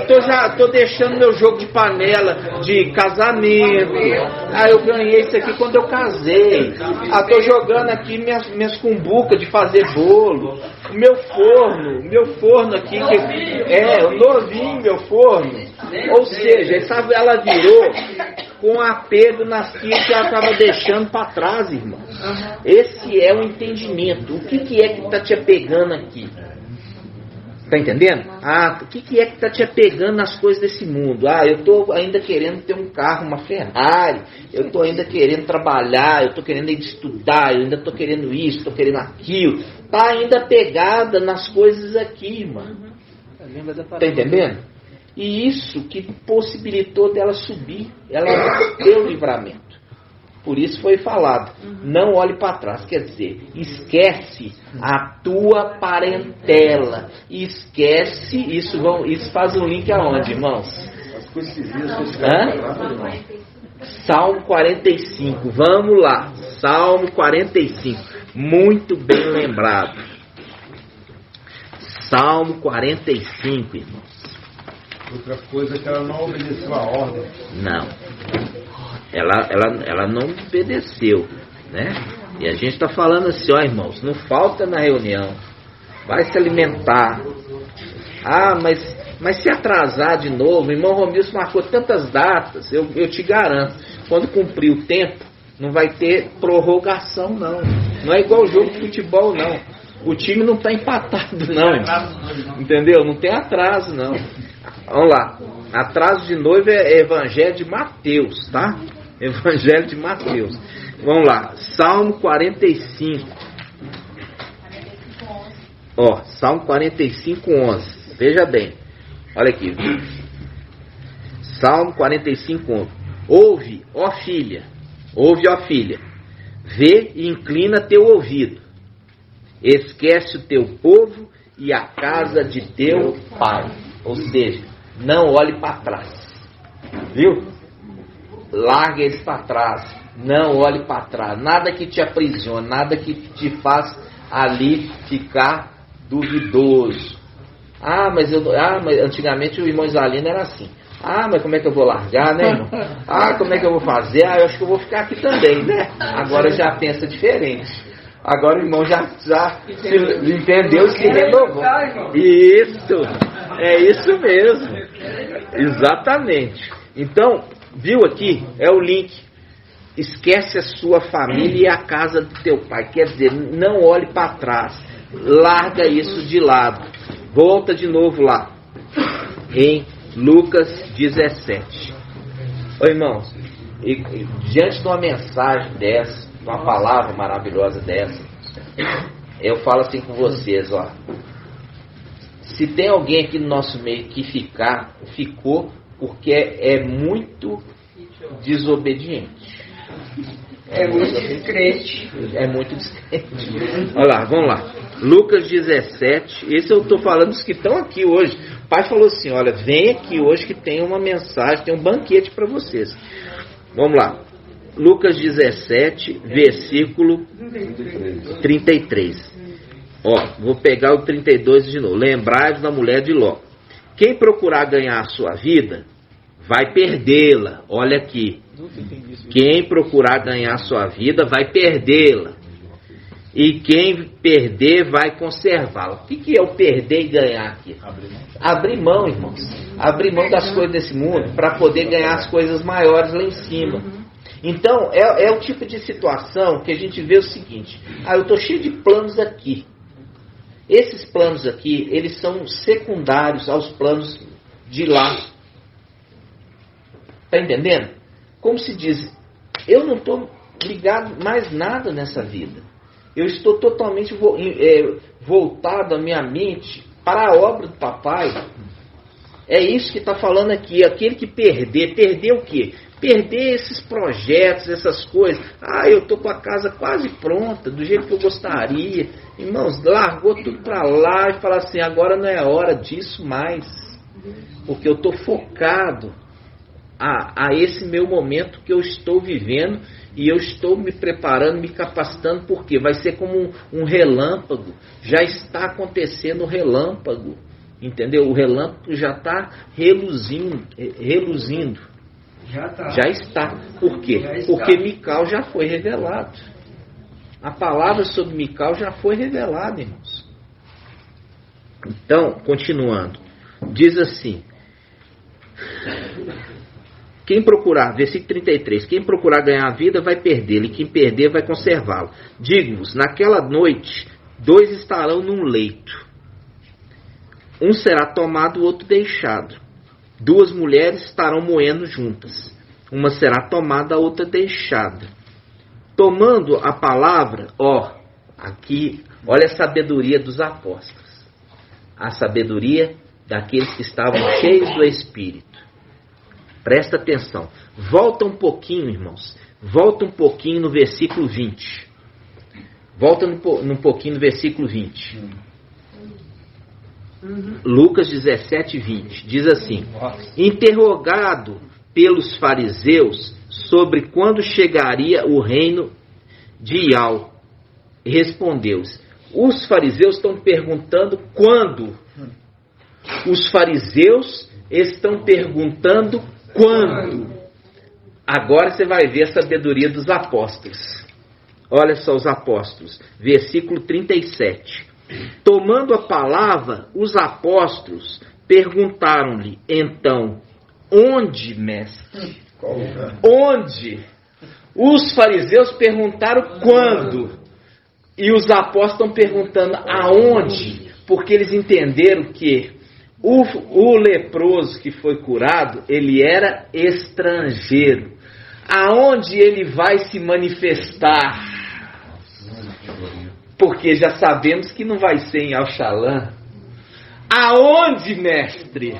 Eu já tô deixando meu jogo de panela de casamento. Eu ganhei isso aqui quando eu casei. Tô jogando aqui minhas cumbucas de fazer bolo. O meu forno aqui, o novinho meu forno. Ou seja, ela virou com apego naquilo que ela estava deixando para trás, irmão. Esse é o entendimento. O que é que está te apegando aqui? Tá entendendo? O que é que está te apegando nas coisas desse mundo? Eu estou ainda querendo ter um carro, uma Ferrari. Eu estou ainda querendo trabalhar. Eu estou querendo ainda estudar. Eu ainda estou querendo isso, estou querendo aquilo. Está ainda apegada nas coisas aqui, irmão. Tá entendendo? E isso que possibilitou dela subir. Ela deu livramento. Por isso foi falado, não olhe para trás. Quer dizer, esquece a tua parentela. Esquece, isso faz um link aonde, irmãos? Salmo 45, vamos lá. Salmo 45, muito bem lembrado. Salmo 45, irmãos. Outra coisa é que ela não obedeceu a ordem. Não. Ela não obedeceu, né? E a gente está falando assim, irmãos, não falta na reunião. Vai se alimentar. Mas se atrasar de novo, o irmão Romilson marcou tantas datas, eu te garanto, quando cumprir o tempo, não vai ter prorrogação, não. Não é igual o jogo de futebol, não. O time não está empatado, não. Entendeu? Não tem atraso, não. Vamos lá. Atraso de noiva é Evangelho de Mateus, tá? Evangelho de Mateus. Vamos lá. Salmo 45. Salmo 45, 11. Veja bem. Olha aqui. Salmo 45, 11. Ouve, ó filha. Vê e inclina teu ouvido. Esquece o teu povo e a casa de teu pai. Ou seja, não olhe para trás. Viu? Larga eles para trás. Não olhe para trás. Nada que te aprisione, nada que te faça ali ficar duvidoso. Mas antigamente o irmão Isalino era assim. Mas como é que eu vou largar, né, irmão? Como é que eu vou fazer? Eu acho que eu vou ficar aqui também, né? Agora já pensa diferente. Agora o irmão já entendeu e se renovou. Isso, é isso mesmo. Exatamente. Então, viu aqui? É o link. Esquece a sua família e a casa do teu pai. Quer dizer, não olhe para trás. Larga isso de lado. Volta de novo lá. Em Lucas 17. Irmãos, diante de uma mensagem dessa, de uma palavra maravilhosa dessa, eu falo assim com vocês, se tem alguém aqui no nosso meio que ficou porque é muito desobediente. É muito descrente. É muito descrente. Olha lá, vamos lá. Lucas 17. Esse eu estou falando dos que estão aqui hoje. O pai falou assim, olha, vem aqui hoje que tem uma mensagem, tem um banquete para vocês. Vamos lá. Lucas 17, versículo 33. Vou pegar o 32 de novo. Lembrai-vos da mulher de Ló. Quem procurar ganhar a sua vida, vai perdê-la. Olha aqui. Quem procurar ganhar a sua vida, vai perdê-la. E quem perder, vai conservá-la. O que é o perder e ganhar aqui? Abrir mão, irmãos. Abrir mão das coisas desse mundo para poder ganhar as coisas maiores lá em cima. Então, é o tipo de situação que a gente vê o seguinte. Eu estou cheio de planos aqui. Esses planos aqui, eles são secundários aos planos de lá. Está entendendo? Como se diz, eu não estou ligado mais nada nessa vida. Eu estou totalmente voltado a minha mente para a obra do papai. É isso que está falando aqui. Aquele que perder o quê? Perder esses projetos, essas coisas. Eu estou com a casa quase pronta, do jeito que eu gostaria. Irmãos, largou tudo para lá e fala assim, agora não é hora disso mais. Porque eu estou focado a esse meu momento que eu estou vivendo, e eu estou me preparando, me capacitando, porque vai ser como um relâmpago. Já está acontecendo o relâmpago, entendeu? O relâmpago já está reluzindo. Já está. Por quê? Porque Mical já foi revelado. A palavra sobre Mical já foi revelada, irmãos. Então, continuando, diz assim: quem procurar, versículo 33, quem procurar ganhar a vida vai perdê-la, e quem perder vai conservá-la. Digo-vos, naquela noite, 2 estarão num leito. Um será tomado, o outro deixado. 2 mulheres estarão moendo juntas. Uma será tomada, a outra deixada. Tomando a palavra, aqui, olha a sabedoria dos apóstolos. A sabedoria daqueles que estavam cheios do Espírito. Presta atenção. Volta um pouquinho, irmãos. Volta um pouquinho no versículo 20. Volta um pouquinho no versículo 20. Lucas 17, 20. Diz assim: interrogado pelos fariseus sobre quando chegaria o reino de Iau, respondeu-os. Os fariseus estão perguntando quando. Os fariseus estão perguntando quando. Agora você vai ver a sabedoria dos apóstolos. Olha só os apóstolos. Versículo 37. Tomando a palavra, os apóstolos perguntaram-lhe, então, onde, mestre? Onde? Os fariseus perguntaram quando. E os apóstolos estão perguntando aonde. Porque eles entenderam que o leproso que foi curado, ele era estrangeiro. Aonde ele vai se manifestar? Porque já sabemos que não vai ser em Auxalã. Aonde, mestre?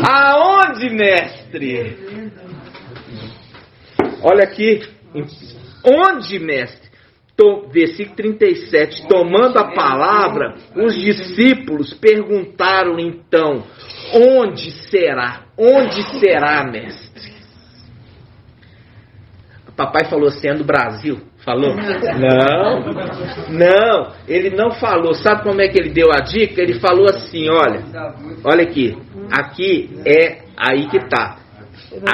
Aonde, mestre? Olha aqui. Onde, mestre? Versículo 37. Tomando a palavra, os discípulos perguntaram então: onde será? Onde será, mestre? O papai falou assim: é do Brasil. Falou? Não, ele não falou. Sabe como é que ele deu a dica? Ele falou assim: olha aqui é aí que tá.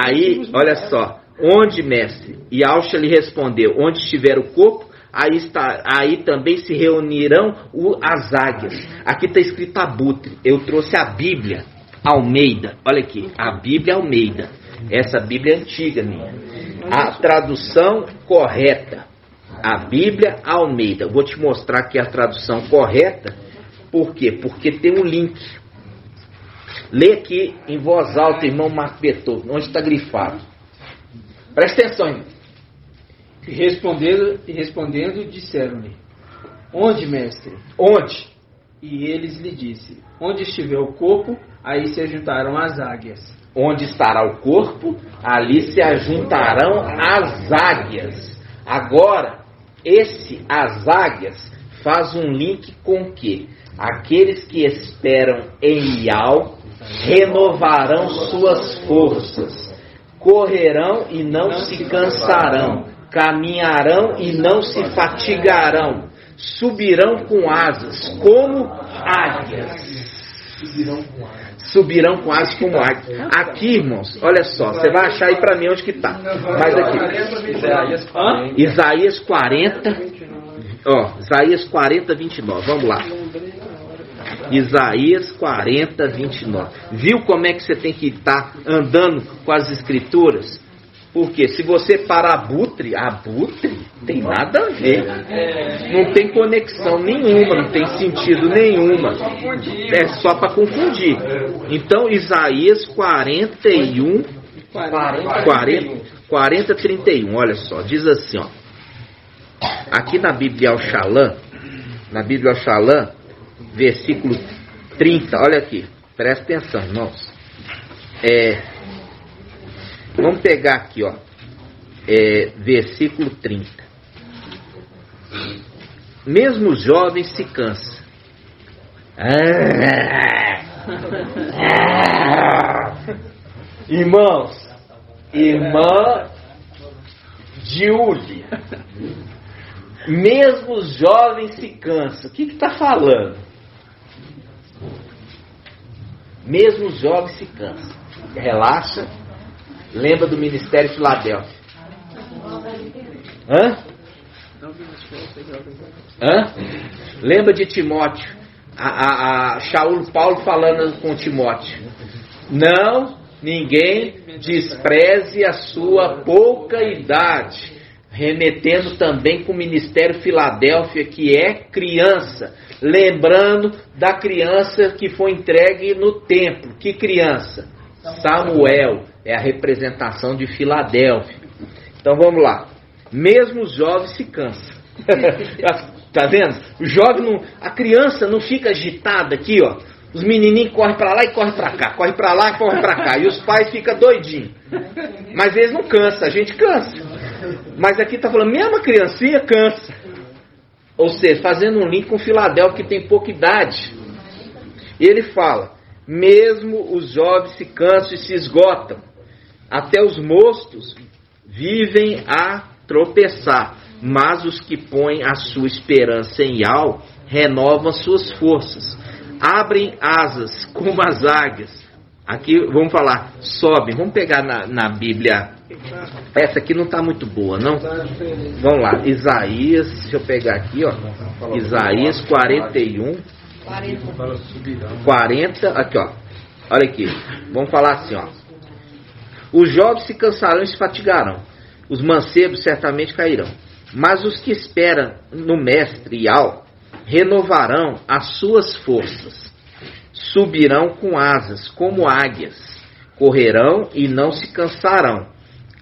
Aí, olha só, onde, mestre? E Auxa lhe respondeu: onde estiver o corpo, aí também se reunirão as águias. Aqui está escrito abutre. Eu trouxe a Bíblia Almeida. Olha aqui, a Bíblia Almeida. Essa Bíblia é antiga minha. A tradução correta. A Bíblia Almeida. Eu vou te mostrar aqui a tradução correta. Por quê? Porque tem um link. Lê aqui em voz alta, irmão Marco Beethoven, onde está grifado. Presta atenção, irmão. E respondendo, disseram-lhe: onde, mestre? Onde? E eles lhe disseram: onde estiver o corpo, aí se ajuntarão as águias. Onde estará o corpo, ali se ajuntarão as águias. Agora, as águias faz um link com o quê? Aqueles que esperam em Iau renovarão suas forças, correrão e não se cansarão, caminharão e não se fatigarão, subirão com asas como águias. Subirão com asas como águias. Aqui, irmãos, olha só, você vai achar aí para mim onde que está. Mas aqui, Isaías 40, Isaías 40, 29, vamos lá. Isaías 40, 29. Viu como é que você tem que estar andando com as escrituras? Porque se você para abutre tem nada a ver. Não tem conexão nenhuma, não tem sentido nenhuma. É só para confundir. Então, Isaías 41, 40, 31, olha só, diz assim, aqui na Bíblia Auxalã, versículo 30, olha aqui, presta atenção, irmãos. Vamos pegar aqui, versículo 30. Mesmo os jovens se cansam. Irmãos, irmã Júlia, mesmo os jovens se cansam. O que está falando? Mesmo os jovens se cansam. Relaxa. Lembra do Ministério Filadélfia. Lembra de Timóteo. Paulo falando com Timóteo. Não, ninguém despreze a sua pouca idade. Remetendo também com o Ministério Filadélfia, que é criança. Lembrando da criança que foi entregue no templo. Que criança? Samuel. É a representação de Filadélfia. Então vamos lá. Mesmo os jovens se cansam. Tá vendo? O jovem não, a criança não fica agitada aqui, ó. Os menininhos correm para lá e correm para cá, correm para lá e correm para cá, e os pais ficam doidinhos. Mas eles não cansam, a gente cansa. Mas aqui está falando, mesmo a criancinha cansa. Ou seja, fazendo um link com Filadélfia, que tem pouca idade. E ele fala, mesmo os jovens se cansam e se esgotam, até os moços vivem a tropeçar, mas os que põem a sua esperança em Yahweh renovam suas forças, abrem asas como as águias. Aqui vamos falar, sobem. Vamos pegar na Bíblia. Essa aqui não está muito boa, não? Vamos lá, Isaías, deixa eu pegar aqui, ó. Isaías 41, 40, aqui, ó. Olha aqui, vamos falar assim, ó. Os jovens se cansarão e se fatigarão, os mancebos certamente cairão, mas os que esperam no Mestre Yahweh renovarão as suas forças, subirão com asas como águias, correrão e não se cansarão,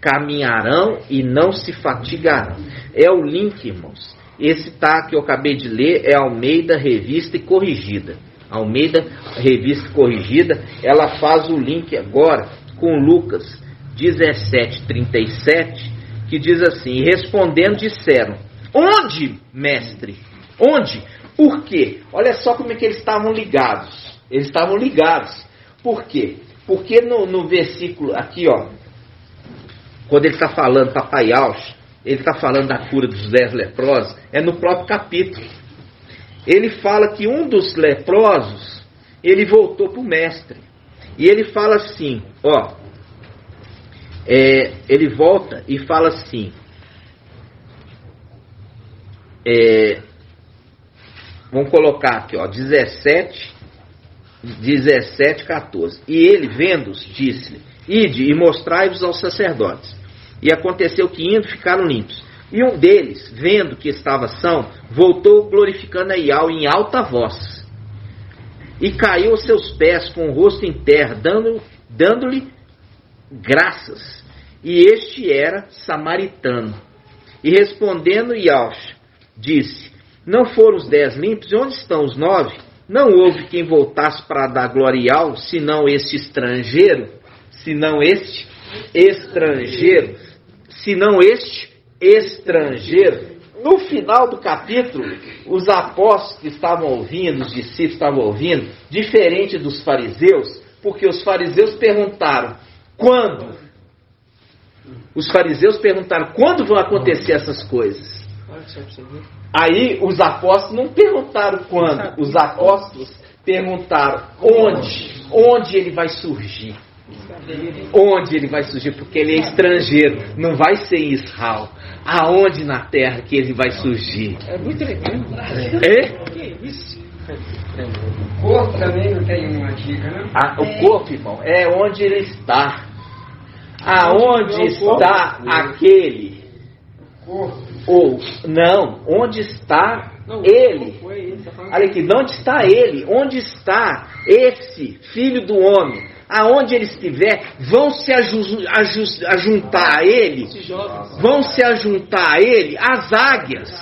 caminharão e não se fatigarão. É o link, irmãos. Esse que eu acabei de ler é Almeida Revista e Corrigida. Almeida Revista e Corrigida, ela faz o link agora com Lucas 17:37, que diz assim, e respondendo disseram, onde, mestre? Onde? Por quê? Olha só como é que eles estavam ligados. Eles estavam ligados. Por quê? Porque no versículo aqui, ó, quando ele está falando, Papai Alcho, ele está falando da cura dos 10 leprosos, é no próprio capítulo. Ele fala que um dos leprosos, ele voltou para o mestre. E ele fala assim, ó, ele volta e fala assim, vamos colocar aqui, ó, 17:14. E ele, vendo-os, disse-lhe, ide e mostrai-vos aos sacerdotes. E aconteceu que indo ficaram limpos. E um deles, vendo que estava são, voltou glorificando a Yahweh em alta voz. E caiu aos seus pés com o rosto em terra, dando-lhe graças. E este era samaritano. E respondendo Yahweh, disse, não foram os 10 limpos? E onde estão os 9? Não houve quem voltasse para dar glória a Yahweh, senão este estrangeiro, senão este estrangeiro. No final do capítulo, os apóstolos que estavam ouvindo, os discípulos estavam ouvindo, diferente dos fariseus, porque os fariseus perguntaram, quando? Os fariseus perguntaram, quando vão acontecer essas coisas? Aí os apóstolos não perguntaram quando, os apóstolos perguntaram onde ele vai surgir. Onde ele vai surgir, porque ele é estrangeiro, não vai ser em Israel. Aonde na terra que ele vai surgir? É muito tremendo. Que isso? O corpo também não tem uma dica, né? O corpo, irmão, é onde ele está. Aonde está aquele? Ou não, onde está ele? Olha aqui, onde está ele? Onde está esse filho do homem? Aonde ele estiver, vão se ajuntar a ele, vão se ajuntar a ele as águias,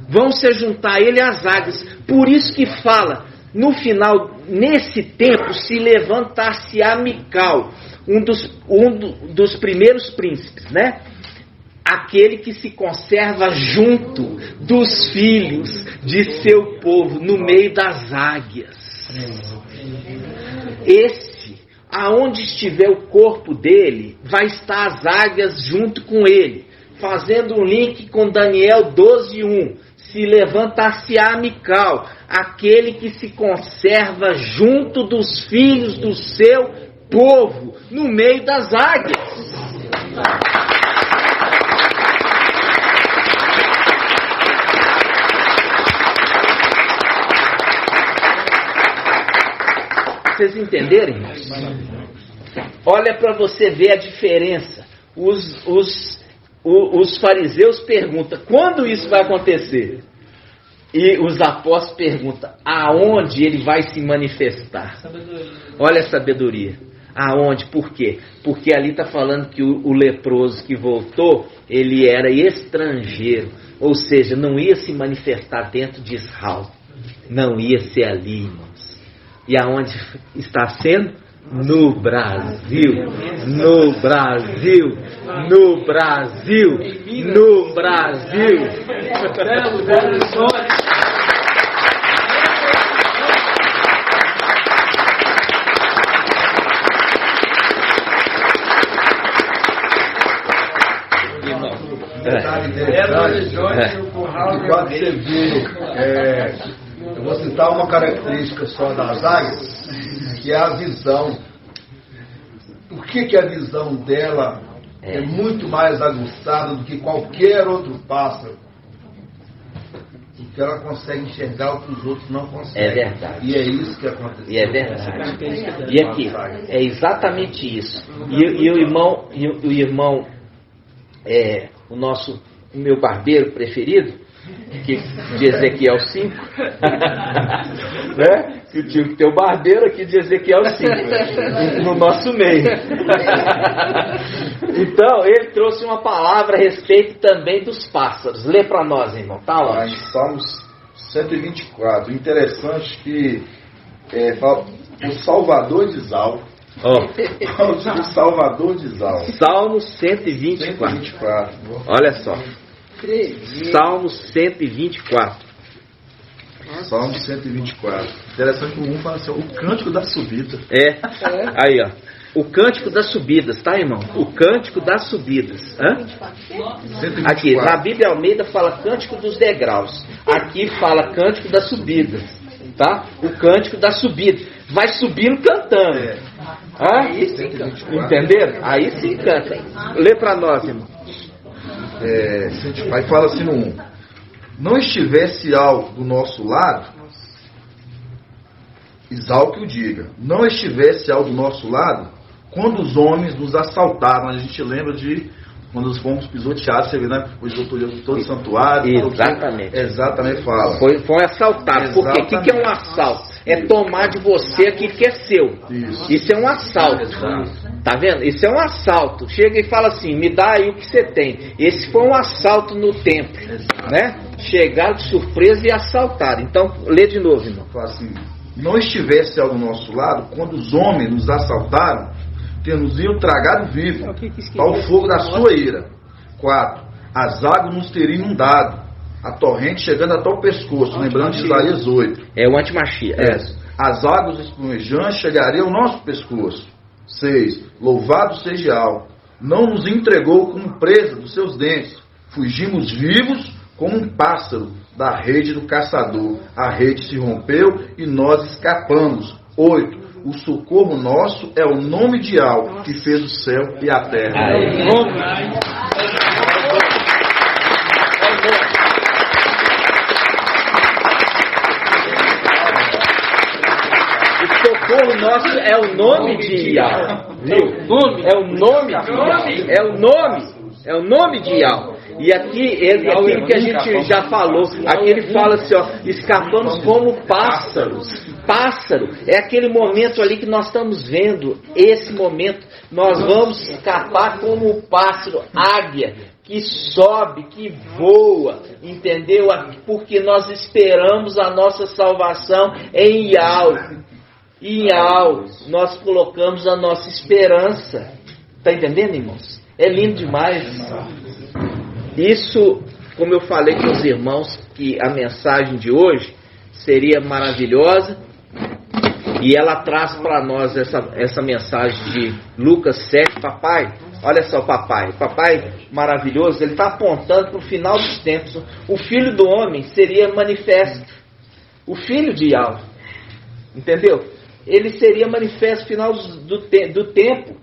vão se ajuntar a ele as águias. Por isso que fala, no final, nesse tempo, se levantar-se-á Mical, um dos primeiros príncipes, né? Aquele que se conserva junto dos filhos de seu povo, no meio das águias. Esse, aonde estiver o corpo dele, vai estar as águias junto com ele, fazendo um link com Daniel 12:1. Se levantar-se-á Mical, aquele que se conserva junto dos filhos do seu povo, no meio das águias. Vocês entenderem? Olha para você ver a diferença. Os fariseus perguntam, quando isso vai acontecer? E os apóstolos perguntam, aonde ele vai se manifestar? Olha a sabedoria. Aonde? Por quê? Porque ali está falando que o leproso que voltou, ele era estrangeiro. Ou seja, não ia se manifestar dentro de Israel. Não ia ser ali, irmãos. E aonde está sendo? No Brasil. No Brasil. No Brasil. No Brasil. Quando você vê, eu vou citar uma característica só das águias, que é a visão. Por que a visão dela é muito mais aguçada do que qualquer outro pássaro? Porque ela consegue enxergar o que os outros não conseguem. É verdade. E é isso que aconteceu. E é verdade. E aqui, é exatamente isso. E o irmão, o meu barbeiro preferido, que de Ezequiel 5, né? Que tinha que ter o barbeiro aqui de Ezequiel 5, no nosso meio. Então, ele trouxe uma palavra a respeito também dos pássaros. Lê para nós, irmão. Tá lá. Em Salmos 124. Interessante que fala o Salvador de Zal. O Salvador de Zal. Salmo 124. Olha só. Salmo 124. Salmo 124. Interessante que o 1 fala assim, o cântico das subidas. Aí ó. O cântico das subidas, tá, irmão? O cântico das subidas. Aqui, na Bíblia Almeida fala cântico dos degraus. Aqui fala cântico das subidas. Tá? O cântico das subidas. Vai subindo cantando. Aí sim canta. Entenderam? Aí sim canta. Lê para nós, irmão. Aí fala assim no 1. Não estivesse algo do nosso lado, Isaú que o diga, não estivesse algo do nosso lado, quando os homens nos assaltaram. A gente lembra de quando nós fomos pisoteados, você vê, né? Todo o santuário. Exatamente fala. Foi assaltado. Por quê? O que é um assalto? É tomar de você aquilo que é seu. Isso é um assalto. Tá vendo? Isso é um assalto. Chega e fala assim, me dá aí o que você tem. Esse foi um assalto no templo, né? Chegaram de surpresa e assaltaram. Então, lê de novo, irmão. Fala assim, não estivesse ao nosso lado, quando os homens nos assaltaram, nos iam tragado vivo ao fogo da sua ira. 4. As águas nos teriam inundado, a torrente chegando até o pescoço, lembrando de Isaías 8. É o antimachia. As águas espumejantes chegariam ao nosso pescoço. 6. Louvado seja Al, não nos entregou como presa dos seus dentes, fugimos vivos como um pássaro da rede do caçador. A rede se rompeu e nós escapamos. 8. O socorro nosso é o nome de Al, que fez o céu e a terra. O socorro nosso é o nome de Yahweh. É o nome de Yahweh. E aqui, aquilo que a gente já falou, aqui ele fala assim, ó, escapamos como pássaros. Pássaro, é aquele momento ali que nós estamos vendo, esse momento, nós vamos escapar como o pássaro, águia, que sobe, que voa, entendeu? Porque nós esperamos a nossa salvação em Yahweh. Em Yahweh, nós colocamos a nossa esperança. Está entendendo, irmãos? É lindo demais. Isso, como eu falei com os irmãos, que a mensagem de hoje seria maravilhosa, E ela traz para nós essa mensagem de Lucas 7, papai. Olha só, papai maravilhoso, ele está apontando para o final dos tempos. O Filho do Homem seria manifesto. O Filho de Yahweh. Entendeu? Ele seria manifesto no final do tempo.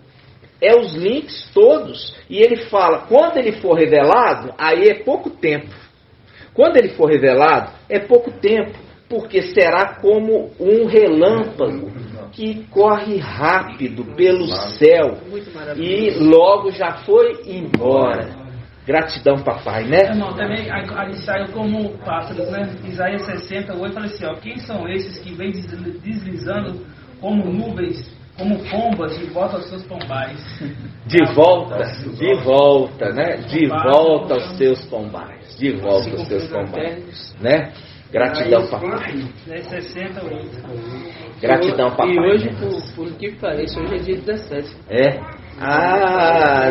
É os links todos. E ele fala, quando ele for revelado, aí é pouco tempo. Quando ele for revelado, é pouco tempo. Porque será como um relâmpago que corre rápido pelo céu e logo já foi embora. Gratidão, papai, né? Não, também ali saiu como pássaros, né? Isaías 68 fala assim, ó, quem são esses que vêm deslizando como nuvens, como pombas de volta aos seus pombais? De volta, né? De volta aos seus pombais. De volta aos seus pombais, né? Gratidão, papai. 68. Gratidão, papai. E hoje, por que parece, hoje é dia 17. É?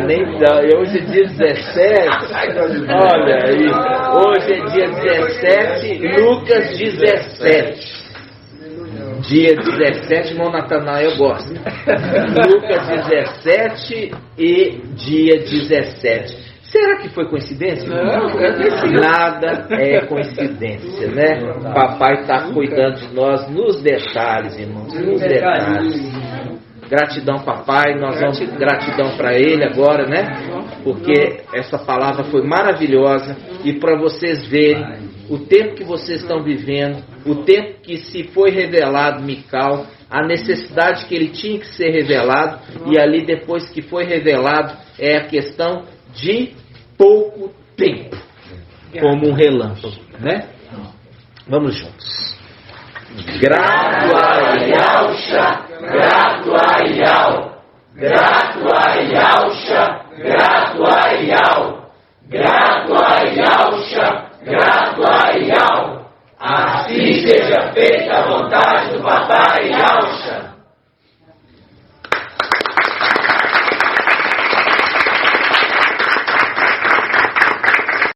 Nem dá. Hoje é dia 17. Olha aí. Hoje é dia 17, Lucas 17. Dia 17, irmão Natanael gosta. Lucas 17 e dia 17. Será que foi coincidência? Não, nada é coincidência, né? Papai está cuidando de nós nos detalhes, irmãos, nos detalhes. Gratidão, papai, nós vamos gratidão para ele agora, né? Porque essa palavra foi maravilhosa e para vocês verem o tempo que vocês estão vivendo, o tempo que se foi revelado Mical, a necessidade que ele tinha que ser revelado e ali depois que foi revelado é a questão de pouco tempo, como um relâmpago, né? Vamos juntos. Grato a Yahusha, grato a Yahweh, grato a Yahusha, grato a Yahweh, grato a Yahusha, grato a Yahweh. Assim seja feita a vontade do papai Yahusha.